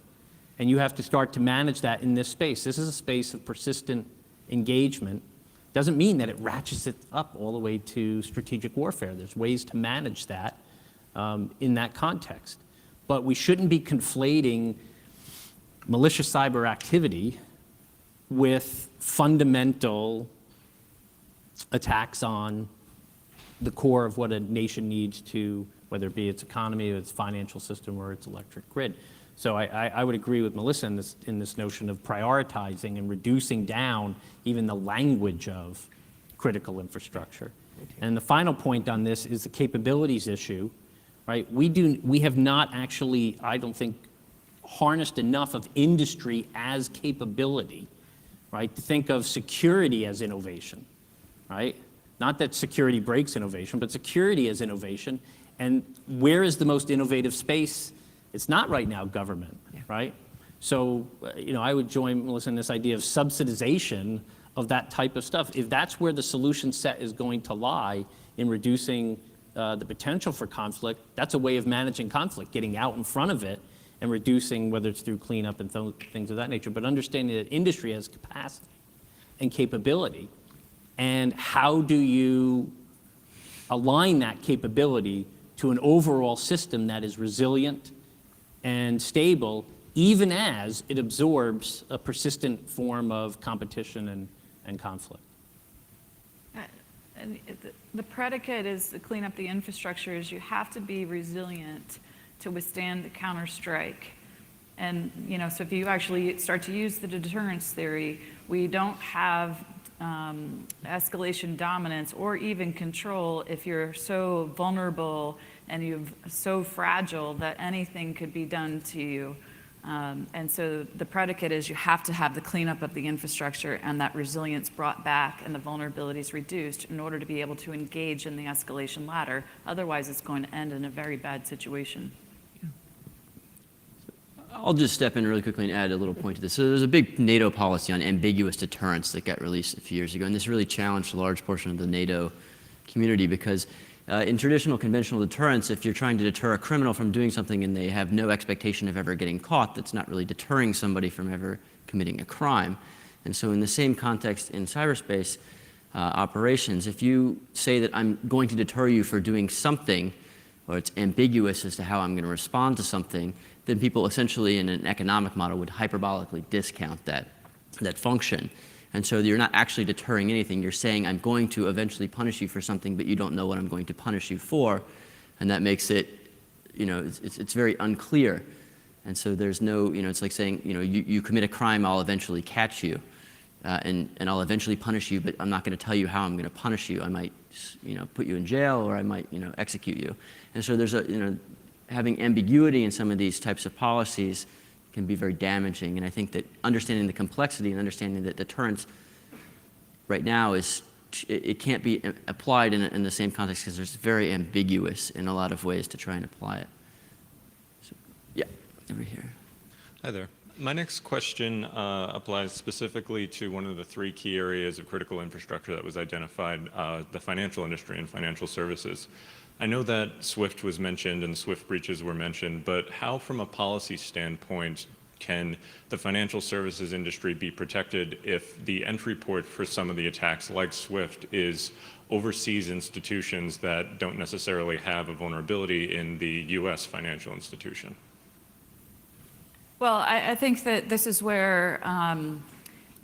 And you have to start to manage that in this space. This is a space of persistent engagement. Doesn't mean that it ratchets it up all the way to strategic warfare. There's ways to manage that in that context. But we shouldn't be conflating malicious cyber activity with fundamental attacks on the core of what a nation needs to, whether it be its economy, or its financial system, or its electric grid. So I would agree with Melissa in this notion of prioritizing and reducing down even the language of critical infrastructure. And the final point on this is the capabilities issue, right? We have not actually, I don't think, harnessed enough of industry as capability, right? To think of security as innovation, right? Not that security breaks innovation, but security as innovation. And where is the most innovative space? It's not right now government, right? So, I would join Melissa in this idea of subsidization of that type of stuff. If that's where the solution set is going to lie in reducing the potential for conflict, that's a way of managing conflict, getting out in front of it and reducing, whether it's through cleanup and things of that nature, but understanding that industry has capacity and capability, and how do you align that capability to an overall system that is resilient and stable, even as it absorbs a persistent form of competition and conflict. And the predicate is to clean up the infrastructure is you have to be resilient to withstand the counterstrike. And, you know, so if you actually start to use the deterrence theory, we don't have escalation dominance or even control if you're so vulnerable and you're so fragile that anything could be done to you. And so the predicate is you have to have the cleanup of the infrastructure and that resilience brought back and the vulnerabilities reduced in order to be able to engage in the escalation ladder. Otherwise, it's going to end in a very bad situation. I'll just step in really quickly and add a little point to this. So there's a big NATO policy on ambiguous deterrence that got released a few years ago, and this really challenged a large portion of the NATO community because in traditional conventional deterrence, if you're trying to deter a criminal from doing something and they have no expectation of ever getting caught, that's not really deterring somebody from ever committing a crime. And so in the same context in cyberspace operations, if you say that I'm going to deter you for doing something, or it's ambiguous as to how I'm going to respond to something, then people essentially in an economic model would hyperbolically discount that function. And so you're not actually deterring anything. You're saying, I'm going to eventually punish you for something, but you don't know what I'm going to punish you for. And that makes it, you know, it's very unclear. And so there's no, you know, it's like saying, you know, you commit a crime, I'll eventually catch you. And I'll eventually punish you, but I'm not going to tell you how I'm going to punish you. I might, you know, put you in jail, or I might, you know, execute you. And so there's a, you know, having ambiguity in some of these types of policies can be very damaging. And I think that understanding the complexity and understanding that deterrence right now is, it can't be applied in the same context because it's very ambiguous in a lot of ways to try and apply it. So, yeah, over here. Hi there. My next question applies specifically to one of the three key areas of critical infrastructure that was identified, the financial industry and financial services. I know that SWIFT was mentioned and SWIFT breaches were mentioned, but how, from a policy standpoint, can the financial services industry be protected if the entry port for some of the attacks, like SWIFT, is overseas institutions that don't necessarily have a vulnerability in the US financial institution? Well, I think that this is where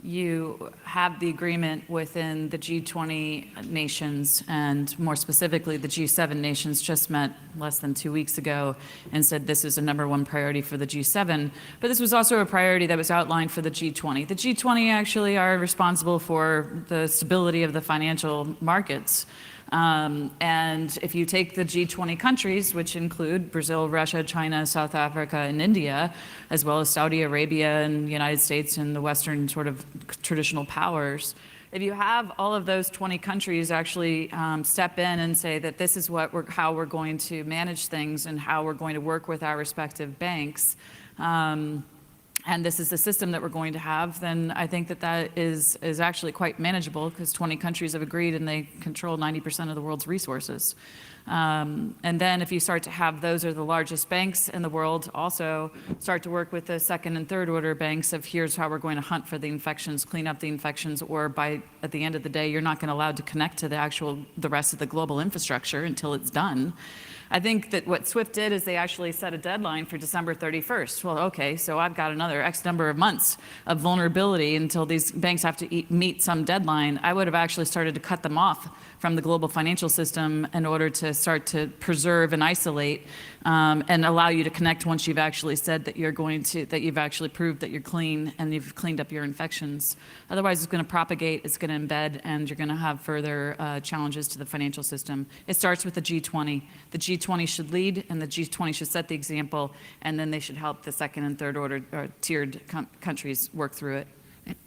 you have the agreement within the G20 nations, and more specifically, the G7 nations just met less than 2 weeks ago and said this is a #1 priority for the G7. But this was also a priority that was outlined for the G20. The G20 actually are responsible for the stability of the financial markets. And if you take the G20 countries, which include Brazil, Russia, China, South Africa, and India, as well as Saudi Arabia and the United States and the Western sort of traditional powers, if you have all of those 20 countries actually step in and say that this is how we're going to manage things and how we're going to work with our respective banks, and this is the system that we're going to have, then I think that is actually quite manageable because 20 countries have agreed and they control 90% of the world's resources. And then if you start to have those are the largest banks in the world also start to work with the second and third order banks of here's how we're going to hunt for the infections, clean up the infections, or at the end of the day, you're not going to allow to connect to the rest of the global infrastructure until it's done. I think that what SWIFT did is they actually set a deadline for December 31st. Well, okay, so I've got another X number of months of vulnerability until these banks have to meet some deadline. I would have actually started to cut them off from the global financial system in order to start to preserve and isolate and allow you to connect once you've actually said that you've actually proved that you're clean and you've cleaned up your infections. Otherwise, it's going to propagate, it's going to embed, and you're going to have further challenges to the financial system. It starts with the G20. The G20 should lead, and the G20 should set the example, and then they should help the second and third order or tiered countries work through it.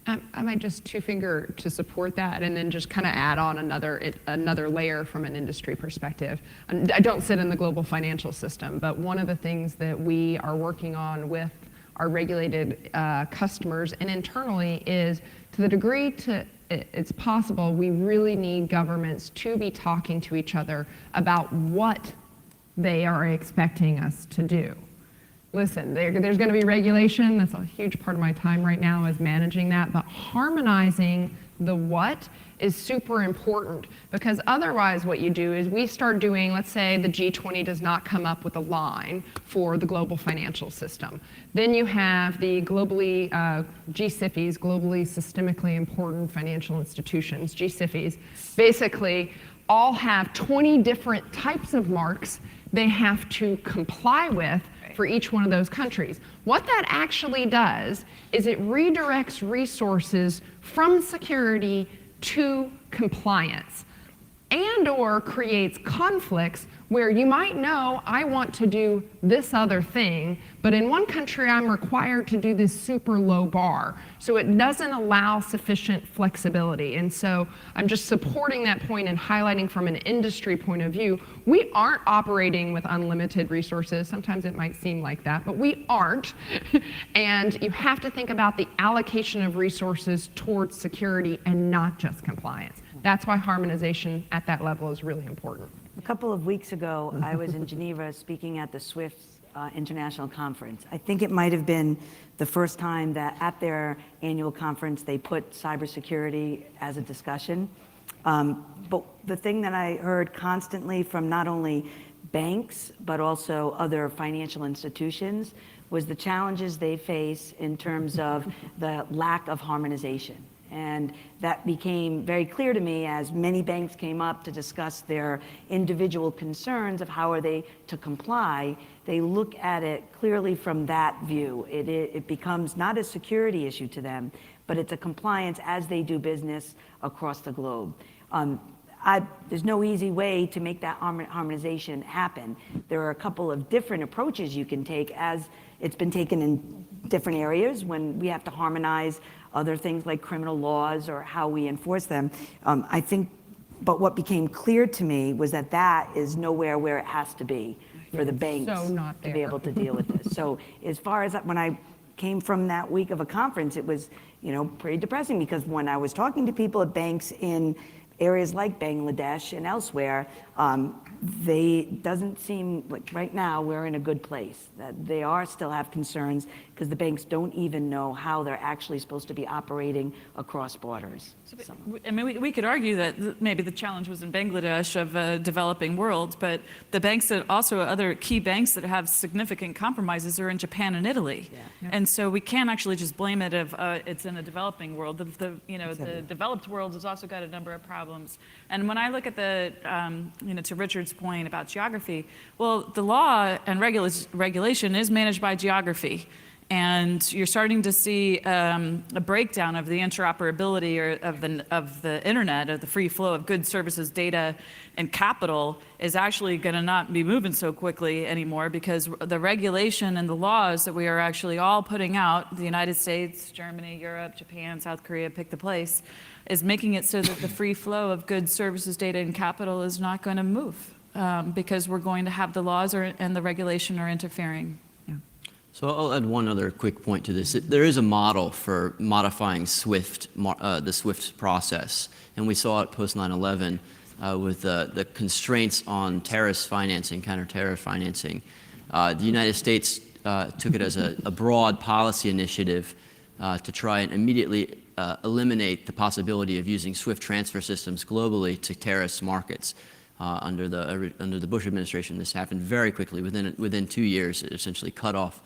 I might just two-finger to support that and then just kind of add on another layer from an industry perspective. I don't sit in the global financial system, but one of the things that we are working on with our regulated customers and internally is, to the degree it's possible, we really need governments to be talking to each other about what they are expecting us to do. listen, there's going to be regulation. That's a huge part of my time right now is managing that. But harmonizing the what is super important, because otherwise what you do is we start doing, let's say the G20 does not come up with a line for the global financial system. Then you have the globally, GSIFIs, globally systemically important financial institutions, GSIFIs, basically all have 20 different types of marks they have to comply with for each one of those countries. What that actually does is it redirects resources from security to compliance, and or creates conflicts where you might know I want to do this other thing, but in one country I'm required to do this super low bar. So it doesn't allow sufficient flexibility. And so I'm just supporting that point and highlighting from an industry point of view, we aren't operating with unlimited resources. Sometimes it might seem like that, but we aren't. And you have to think about the allocation of resources towards security and not just compliance. That's why harmonization at that level is really important. A couple of weeks ago, I was in Geneva speaking at the SWIFT International Conference. I think it might have been the first time that at their annual conference they put cybersecurity as a discussion. But the thing that I heard constantly from not only banks, but also other financial institutions, was the challenges they face in terms of the lack of harmonization. And that became very clear to me as many banks came up to discuss their individual concerns of how are they to comply. They look at it clearly from that view. It becomes not a security issue to them, but it's a compliance as they do business across the globe. There's no easy way to make that harmonization happen. There are a couple of different approaches you can take, as it's been taken in different areas when we have to harmonize other things like criminal laws or how we enforce them. I think, but what became clear to me was that that is nowhere where it has to be for the banks to be able to deal with this. So as far as when I came from that week of a conference, it was, pretty depressing, because when I was talking to people at banks in areas like Bangladesh and elsewhere, they doesn't seem like right now we're in a good place. That they still have concerns because the banks don't even know how they're actually supposed to be operating across borders. I mean, we could argue that maybe the challenge was in Bangladesh of a developing world, but the banks that also other key banks that have significant compromises are in Japan and Italy. Yeah. And so we can't actually just blame it if it's in a developing world. The developed world has also got a number of problems. And when I look at the, to Richard's point about geography, well, the law and regulation is managed by geography. And you're starting to see a breakdown of the interoperability of the internet, of the free flow of goods, services, data, and capital is actually going to not be moving so quickly anymore, because the regulation and the laws that we are actually all putting out, the United States, Germany, Europe, Japan, South Korea, pick the place, is making it so that the free flow of goods, services, data, and capital is not going to move, because we're going to have the laws and the regulation are interfering. So I'll add one other quick point to this. There is a model for modifying the SWIFT process, and we saw it post 9/11 with the constraints on terrorist financing, counter-terror financing. The United States took it as a broad policy initiative to try and immediately eliminate the possibility of using SWIFT transfer systems globally to terrorist markets. Under the Bush administration, this happened very quickly. Within 2 years, it essentially cut off.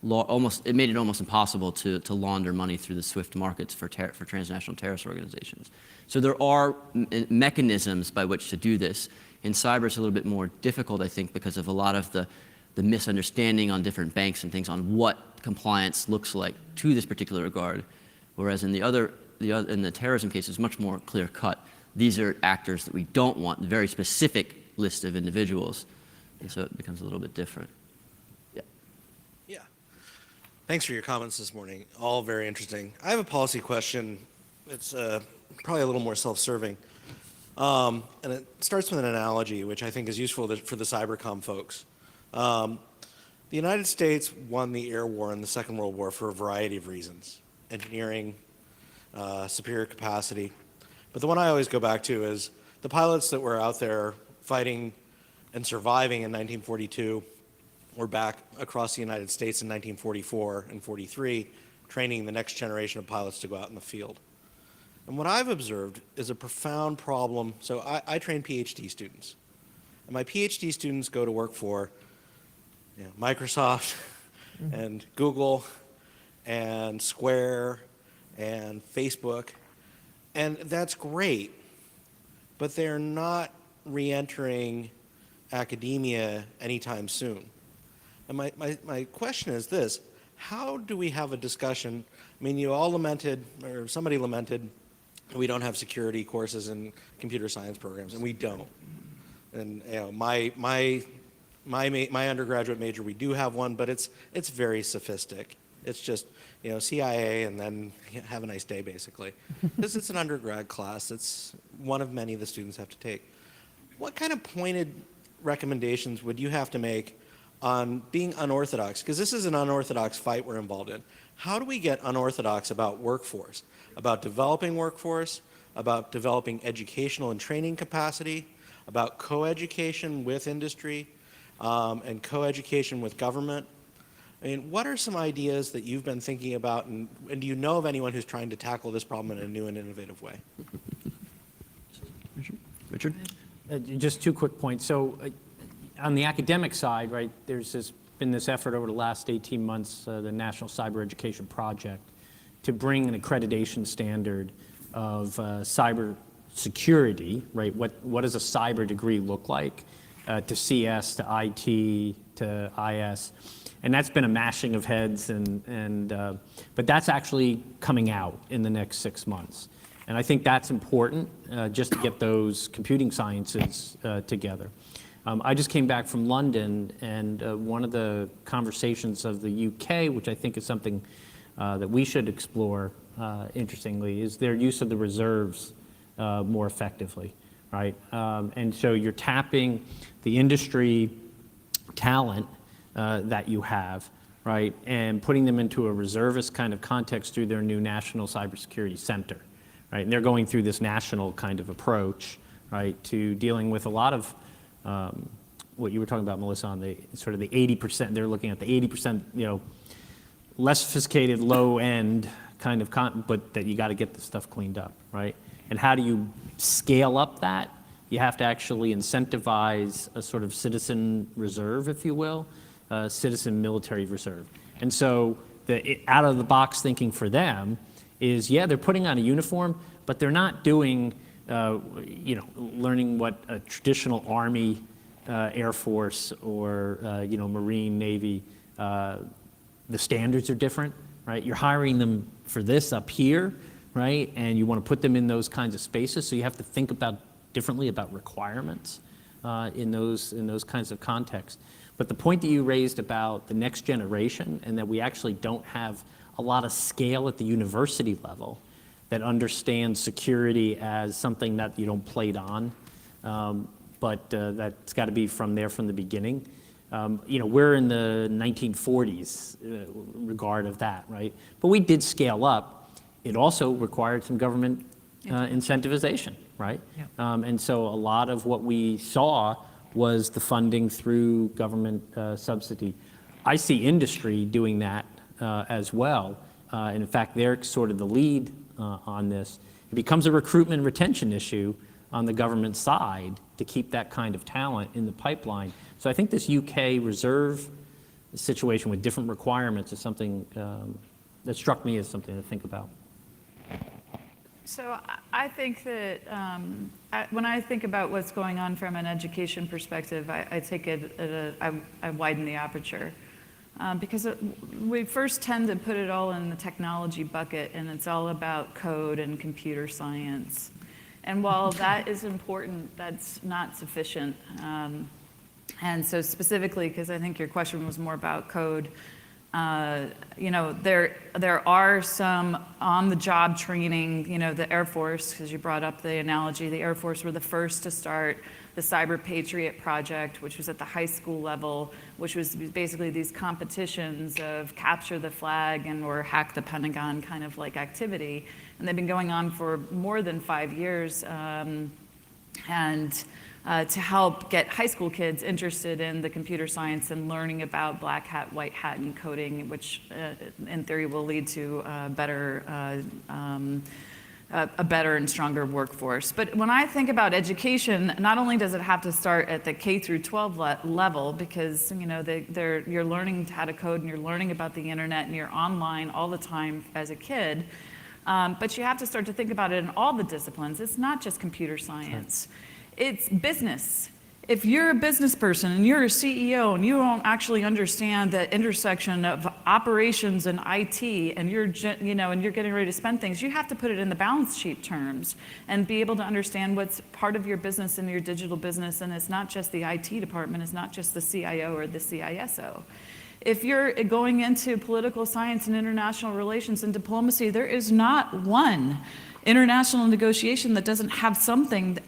It made it almost impossible to launder money through the SWIFT markets for transnational terrorist organizations. So there are mechanisms by which to do this. In cyber, it's a little bit more difficult, I think, because of a lot of the misunderstanding on different banks and things on what compliance looks like to this particular regard. Whereas in the terrorism case, it's much more clear cut. These are actors that we don't want, a very specific list of individuals, and so it becomes a little bit different. Thanks for your comments this morning. All very interesting. I have a policy question. It's probably a little more self-serving. And it starts with an analogy, which I think is useful for the cybercom folks. The United States won the air war in the Second World War for a variety of reasons. Engineering, superior capacity. But the one I always go back to is the pilots that were out there fighting and surviving in 1942 were back across the United States in 1944 and 43, training the next generation of pilots to go out in the field. And what I've observed is a profound problem. So I train PhD students. And my PhD students go to work for Microsoft and Google and Square and Facebook. And that's great, but they're not re-entering academia anytime soon. And my question is this: how do we have a discussion? I mean, you all lamented, or somebody lamented, we don't have security courses in computer science programs, and we don't. And my undergraduate major, we do have one, but it's very sophisticated. It's just CIA and then have a nice day, basically. This is an undergrad class. It's one of many the students have to take. What kind of pointed recommendations would you have to make on being unorthodox? Because this is an unorthodox fight we're involved in. How do we get unorthodox about workforce, about developing workforce, about developing educational and training capacity, about co-education with industry, and co-education with government? I mean, what are some ideas that you've been thinking about, and do you know of anyone who's trying to tackle this problem in a new and innovative way? Richard? Just two quick points. So on the academic side, right, there's been this effort over the last 18 months, the National Cyber Education Project, to bring an accreditation standard of cyber security, right? What does a cyber degree look like to CS, to IT, to IS? And that's been a mashing of heads, but that's actually coming out in the next 6 months. And I think that's important just to get those computing sciences together. I just came back from London, and one of the conversations of the UK, which I think is something that we should explore, interestingly, is their use of the reserves more effectively, right? And so you're tapping the industry talent that you have, right, and putting them into a reservist kind of context through their new National Cybersecurity Center, right? And they're going through this national kind of approach, right, to dealing with a lot of what you were talking about, Melissa, on the sort of the 80%. They're looking at the 80%, less sophisticated, low end kind of but that you got to get the stuff cleaned up, right? And how do you scale up that? You have to actually incentivize a sort of citizen reserve, if you will, citizen military reserve. And so the out of the box thinking for them is, yeah, they're putting on a uniform, but they're not doing, learning what a traditional Army, Air Force, or Marine, Navy, the standards are different, right? You're hiring them for this up here, right? And you want to put them in those kinds of spaces, so you have to think differently about requirements in those kinds of contexts. But the point that you raised about the next generation, and that we actually don't have a lot of scale at the university level that understands security as something that you don't plate on, but that's got to be from the beginning. We're in the 1940s regard of that, right? But we did scale up. It also required some government incentivization, right? Yeah. And so a lot of what we saw was the funding through government subsidy. I see industry doing that as well. And in fact, they're sort of the lead on this. It becomes a recruitment and retention issue on the government side to keep that kind of talent in the pipeline. So I think this UK reserve situation with different requirements is something that struck me as something to think about. So I think that when I think about what's going on from an education perspective, I widen the aperture. Because we first tend to put it all in the technology bucket, and it's all about code and computer science. And while that is important, that's not sufficient. And so specifically, because I think your question was more about code, there are some on-the-job training, the Air Force, because you brought up the analogy, the Air Force were the first to start the Cyber Patriot Project, which was at the high school level, which was basically these competitions of capture the flag or hack the Pentagon kind of like activity. And they've been going on for more than 5 years. And to help get high school kids interested in the computer science and learning about black hat, white hat, and coding, which in theory will lead to a better and stronger workforce. But when I think about education, not only does it have to start at the K through 12 level, because you're learning how to code and you're learning about the internet and you're online all the time as a kid, but you have to start to think about it in all the disciplines. It's not just computer science. It's business. If you're a business person and you're a CEO and you don't actually understand the intersection of operations and IT, and you're getting ready to spend things, you have to put it in the balance sheet terms and be able to understand what's part of your business and your digital business. And it's not just the IT department, it's not just the CIO or the CISO. If you're going into political science and international relations and diplomacy, there is not one international negotiation that doesn't have something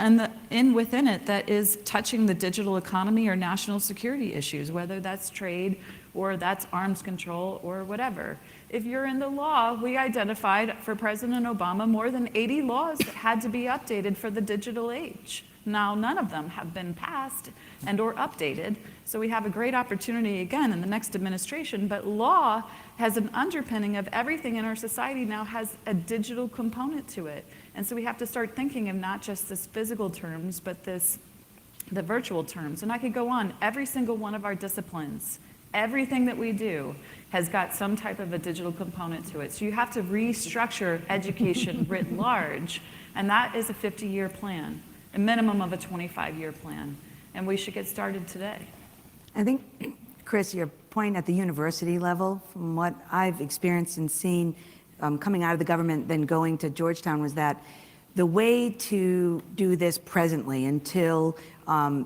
within it that is touching the digital economy or national security issues, whether that's trade or that's arms control or whatever. If you're in the law, we identified for President Obama more than 80 laws that had to be updated for the digital age. Now, none of them have been passed and or updated, so we have a great opportunity again in the next administration, but law has an underpinning of everything in our society now has a digital component to it. And so we have to start thinking of not just this physical terms, but the virtual terms. And I could go on, every single one of our disciplines, everything that we do has got some type of a digital component to it. So you have to restructure education writ large, and that is a 50-year plan, a minimum of a 25-year plan. And we should get started today. I think, Chris, your point at the university level, from what I've experienced and seen coming out of the government, then going to Georgetown, was that the way to do this presently, until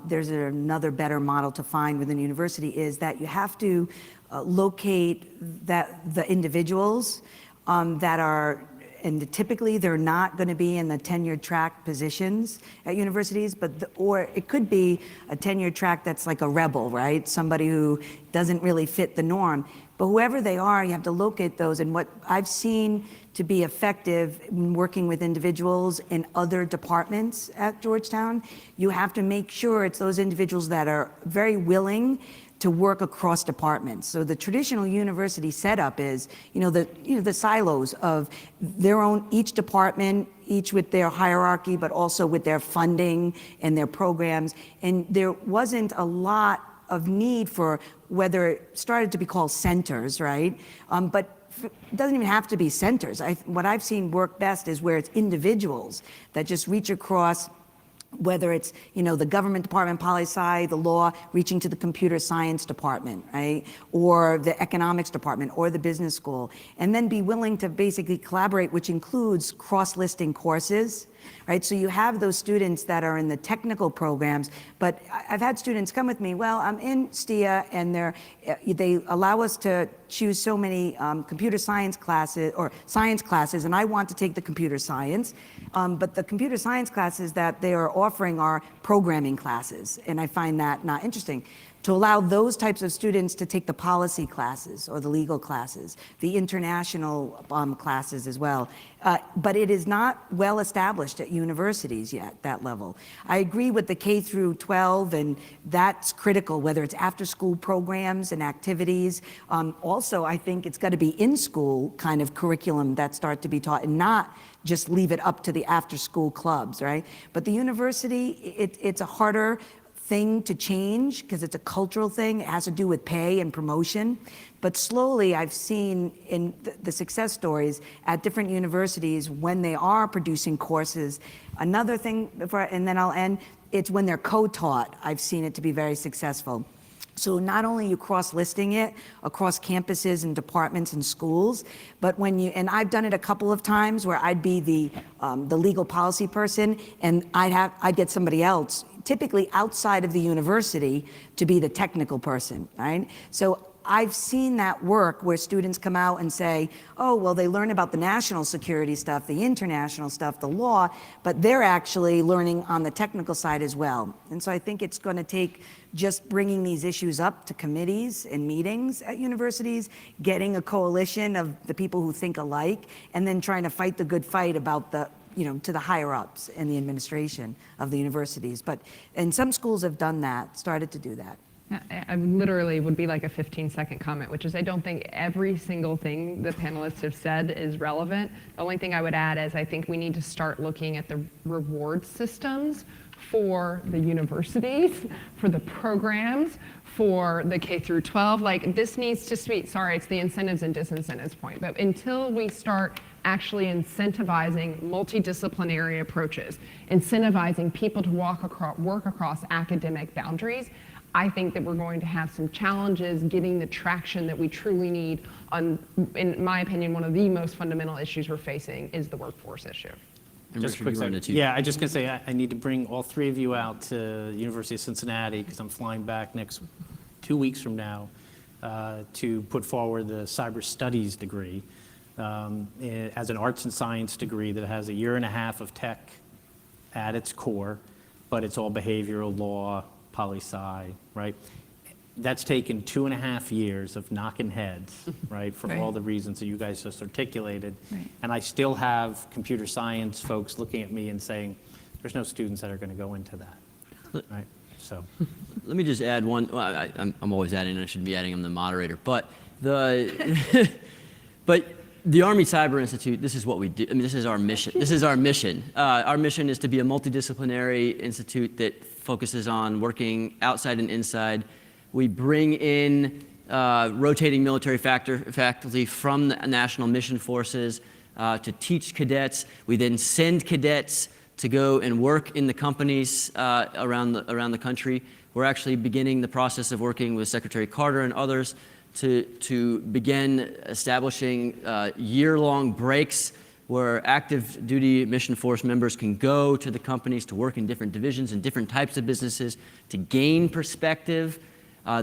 there's another better model to find within the university, is that you have to locate the individuals that are, and typically they're not going to be in the tenure track positions at universities, or it could be a tenure track that's like a rebel, right? Somebody who doesn't really fit the norm. But whoever they are, you have to locate those. And what I've seen to be effective in working with individuals in other departments at Georgetown, you have to make sure it's those individuals that are very willing to work across departments. So the traditional university setup is, the silos of their own, each department, each with their hierarchy, but also with their funding and their programs. And there wasn't a lot of need for, whether it started to be called centers, right? But it doesn't even have to be centers. What I've seen work best is where it's individuals that just reach across, whether it's, the government department, poli-sci, the law, reaching to the computer science department, right? Or the economics department or the business school, and then be willing to basically collaborate, which includes cross-listing courses, right? So you have those students that are in the technical programs, but I've had students come with me, well, I'm in STIA and they allow us to choose so many computer science classes or science classes, and I want to take the computer science, but the computer science classes that they are offering are programming classes, and I find that not interesting. To allow those types of students to take the policy classes or the legal classes, the international classes as well. But it is not well established at universities yet, that level. I agree with the K through 12, and that's critical, whether it's after-school programs and activities. Also, I think it's got to be in-school kind of curriculum that start to be taught, and not just leave it up to the after-school clubs, right? But the university, it's a harder thing to change because it's a cultural thing. It has to do with pay and promotion. But slowly I've seen in the success stories at different universities when they are producing courses. Another thing, and then I'll end, it's when they're co-taught, I've seen it to be very successful. So not only you cross-listing it across campuses and departments and schools, but and I've done it a couple of times where I'd be the legal policy person, and I'd get somebody else, typically outside of the university, to be the technical person, right? So I've seen that work where students come out and say, oh, well, they learn about the national security stuff, the international stuff, the law, but they're actually learning on the technical side as well. And so I think it's going to take just bringing these issues up to committees and meetings at universities, getting a coalition of the people who think alike, and then trying to fight the good fight about the to the higher ups in the administration of the universities. And some schools have done that, started to do that. I literally would be like a 15-second comment, which is I don't think every single thing the panelists have said is relevant. The only thing I would add is I think we need to start looking at the reward systems for the universities, for the programs, for the K through 12. Like this needs to be, sorry, it's the incentives and disincentives point, but until we start actually incentivizing multidisciplinary approaches, incentivizing people to work across academic boundaries, I think that we're going to have some challenges getting the traction that we truly need on, in my opinion, one of the most fundamental issues we're facing is the workforce issue. And Just Richard, quick you wanted second. to- Yeah, I just gonna say I need to bring all three of you out to the University of Cincinnati because I'm flying back 2 weeks from now to put forward the cyber studies degree as an arts and science degree that has 1.5 years of tech at its core, but it's all behavioral law, poli-sci, right? That's taken 2.5 years of knocking heads, right, for all the reasons that you guys just articulated. Right. And I still have computer science folks looking at me and saying, there's no students that are going to go into that, right? So, Let me just add one. Well, I'm always adding, and I should be adding. I'm the moderator. But the Army Cyber Institute. This is what we do. I mean, this is our mission. This is our mission. Our mission is to be a multidisciplinary institute that focuses on working outside and inside. We bring in rotating military faculty from the national mission forces to teach cadets. We then send cadets to go and work in the companies around the country. We're actually beginning the process of working with Secretary Carter and others to begin establishing year-long breaks where active duty mission force members can go to the companies to work in different divisions and different types of businesses to gain perspective.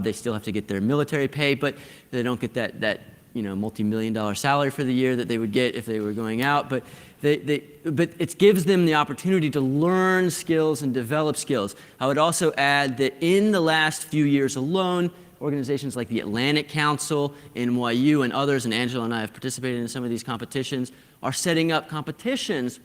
They still have to get their military pay, but they don't get that multi-million-dollar salary for the year that they would get if they were going out. But it gives them the opportunity to learn skills and develop skills. I would also add that in the last few years alone, organizations like the Atlantic Council, NYU, and others, and Angela and I have participated in some of these competitions, are setting up competitions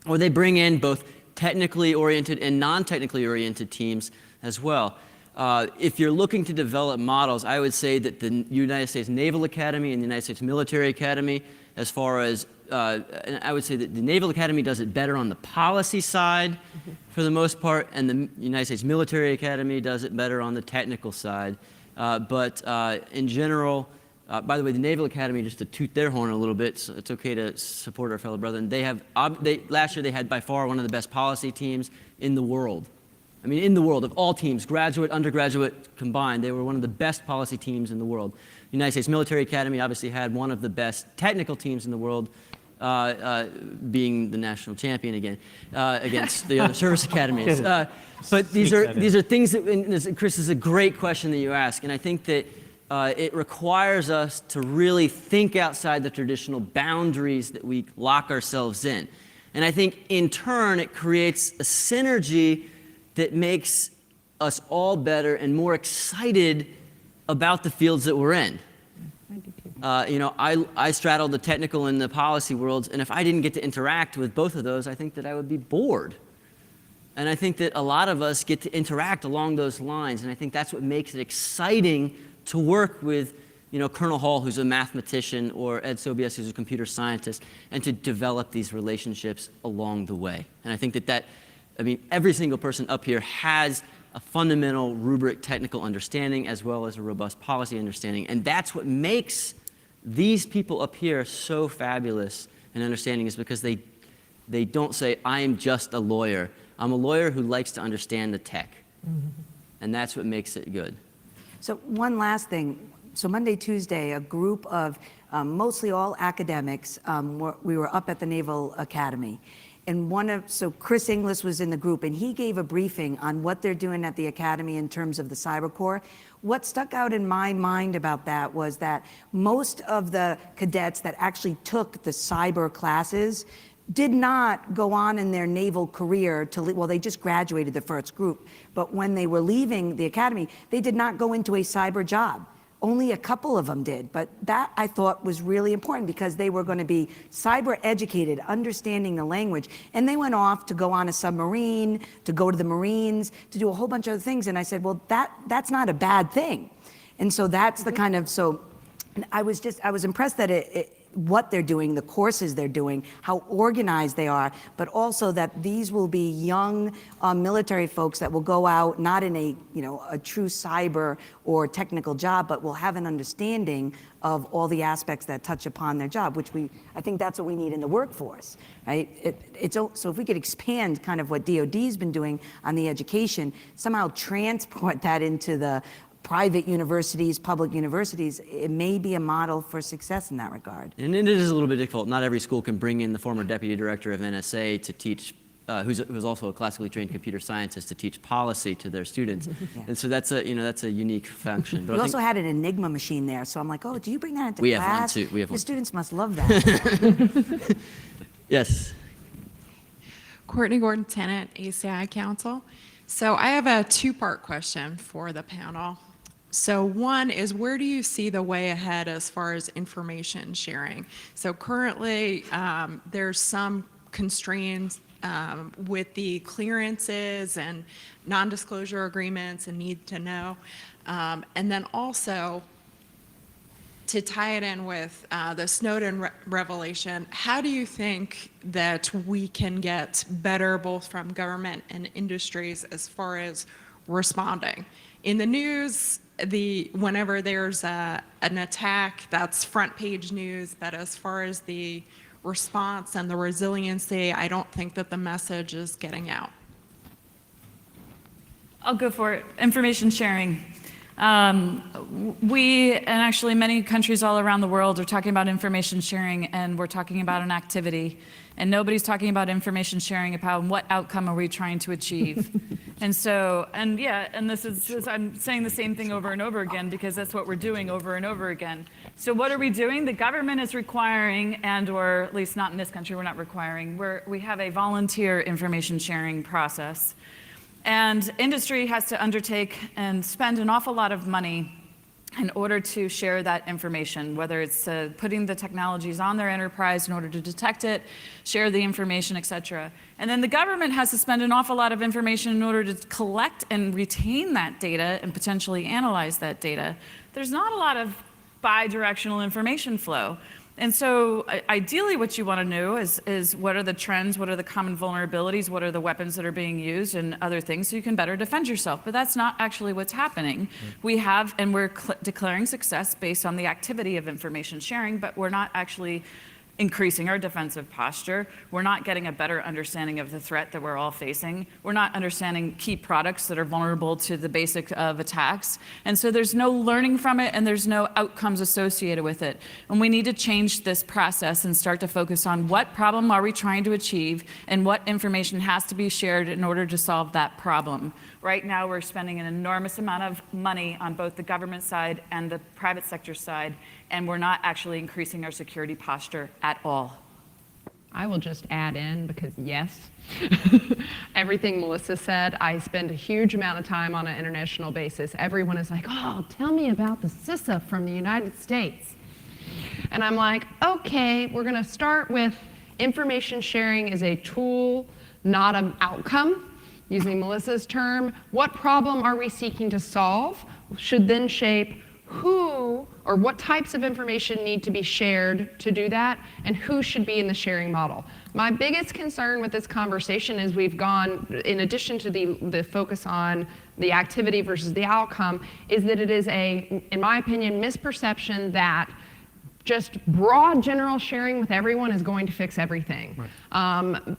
where they bring in both technically oriented and non-technically oriented teams as well. If you're looking to develop models, I would say that the United States Naval Academy and the United States Military Academy, as far as, and I would say that the Naval Academy does it better on the policy side for the most part, and the United States Military Academy does it better on the technical side. But in general, by the way, the Naval Academy, just to toot their horn a little bit, so it's okay to support our fellow brethren, last year they had by far one of the best policy teams in the world. I mean, in the world, of all teams, graduate, undergraduate combined, they were one of the best policy teams in the world. The United States Military Academy obviously had one of the best technical teams in the world, being the national champion again, against the other service academies. But these are things that, and Chris, this is a great question that you ask, and I think that it requires us to really think outside the traditional boundaries that we lock ourselves in. And I think in turn, it creates a synergy that makes us all better and more excited about the fields that we're in. I straddle the technical and the policy worlds, and if I didn't get to interact with both of those, I think that I would be bored. And I think that a lot of us get to interact along those lines, and I think that's what makes it exciting to work with Colonel Hall, who's a mathematician, or Ed Sobies, who's a computer scientist, and to develop these relationships along the way. And I think that every single person up here has a fundamental rubric technical understanding as well as a robust policy understanding. And that's what makes these people up here so fabulous in understanding, is because they don't say, I am just a lawyer. I'm a lawyer who likes to understand the tech. Mm-hmm. And that's what makes it good. So one last thing. So Monday, Tuesday, a group of mostly all academics, we were up at the Naval Academy. And so Chris Inglis was in the group, and he gave a briefing on what they're doing at the Academy in terms of the Cyber Corps. What stuck out in my mind about that was that most of the cadets that actually took the cyber classes did not go on in their naval career well, they just graduated the first group, but when they were leaving the Academy, they did not go into a cyber job. only a couple of them did, but that I thought was really important because they were going to be cyber educated, understanding the language, and they went off to go on a submarine, to go to the Marines, to do a whole bunch of other things. And I said, well, that's not a bad thing. And so that's the kind of, so I was impressed that what they're doing, the courses they're doing, how organized they are, but also that these will be young military folks that will go out not in a true cyber or technical job, but will have an understanding of all the aspects that touch upon their job, which I think that's what we need in the workforce, right? So if we could expand kind of what DoD's been doing on the education, somehow transport that into the private universities, public universities, it may be a model for success in that regard. And it is a little bit difficult. Not every school can bring in the former deputy director of NSA to teach, who's also a classically trained computer scientist, to teach policy to their students. Yeah. And so that's a unique function. But we also had an Enigma machine there, so I'm like, oh, do you bring that into class? We have one too. We have one. The students must love that. Yes. Courtney Gordon-Tennant, ACI Council. So I have a two-part question for the panel. So one is, where do you see the way ahead as far as information sharing? So currently, there's some constraints with the clearances and non-disclosure agreements and need to know. And then also, to tie it in with the Snowden revelation, how do you think that we can get better both from government and industries as far as responding? In the news, whenever there's an attack, that's front page news, but as far as the response and the resiliency, I don't think that the message is getting out. I'll go for it. Information sharing. We, and actually many countries all around the world, are talking about information sharing, and we're talking about an activity. And nobody's talking about information sharing about what outcome are we trying to achieve. And so, and this is, I'm saying the same thing over and over again because that's what we're doing over and over again. So what are we doing? The government is requiring, or at least not in this country, we're not requiring, we have a volunteer information sharing process. And industry has to undertake and spend an awful lot of money in order to share that information, whether it's putting the technologies on their enterprise in order to detect it, share the information, et cetera. And then the government has to spend an awful lot of information in order to collect and retain that data and potentially analyze that data. There's not a lot of bi-directional information flow. And so ideally what you want to know is what are the trends, what are the common vulnerabilities, what are the weapons that are being used and other things so you can better defend yourself. But that's not actually what's happening. We have, and we're declaring success based on the activity of information sharing, but we're not actually increasing our defensive posture. We're not getting a better understanding of the threat that we're all facing. We're not understanding key products that are vulnerable to the basic of attacks. And so there's no learning from it and there's no outcomes associated with it. And we need to change this process and start to focus on what problem are we trying to achieve and what information has to be shared in order to solve that problem. Right now, we're spending an enormous amount of money on both the government side and the private sector side, and we're not actually increasing our security posture at all. I will just add in, because yes, everything Melissa said, I spend a huge amount of time on an international basis. Everyone is like, oh, tell me about the CISA from the United States. And I'm like, okay, we're gonna start with information sharing is a tool, not an outcome. Using Melissa's term, what problem are we seeking to solve should then shape who or what types of information need to be shared to do that and who should be in the sharing model. My biggest concern with this conversation is we've gone, in addition to the focus on the activity versus the outcome, is that it is a, in my opinion, misperception that just broad general sharing with everyone is going to fix everything. Right.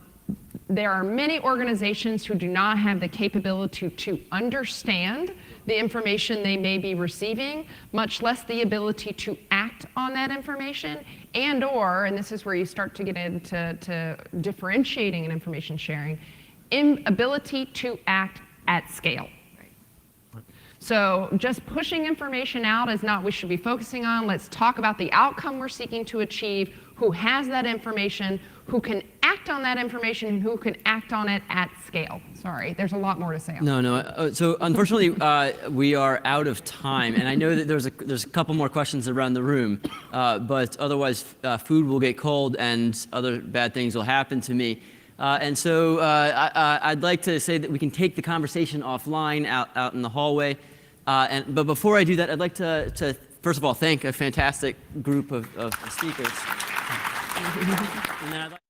There are many organizations who do not have the capability to understand the information they may be receiving, much less the ability to act on that information, and this is where you start to get into differentiating in information sharing, inability to act at scale. So just pushing information out is not what we should be focusing on. Let's talk about the outcome we're seeking to achieve. who has that information, who can act on that information, and who can act on it at scale. Sorry, there's a lot more to say on that. No. So unfortunately, we are out of time, and I know that there's a couple more questions around the room, but otherwise, food will get cold and other bad things will happen to me. And so I'd like to say that we can take the conversation offline out in the hallway. But before I do that, I'd like to first of all thank a fantastic group of speakers. And then I'd like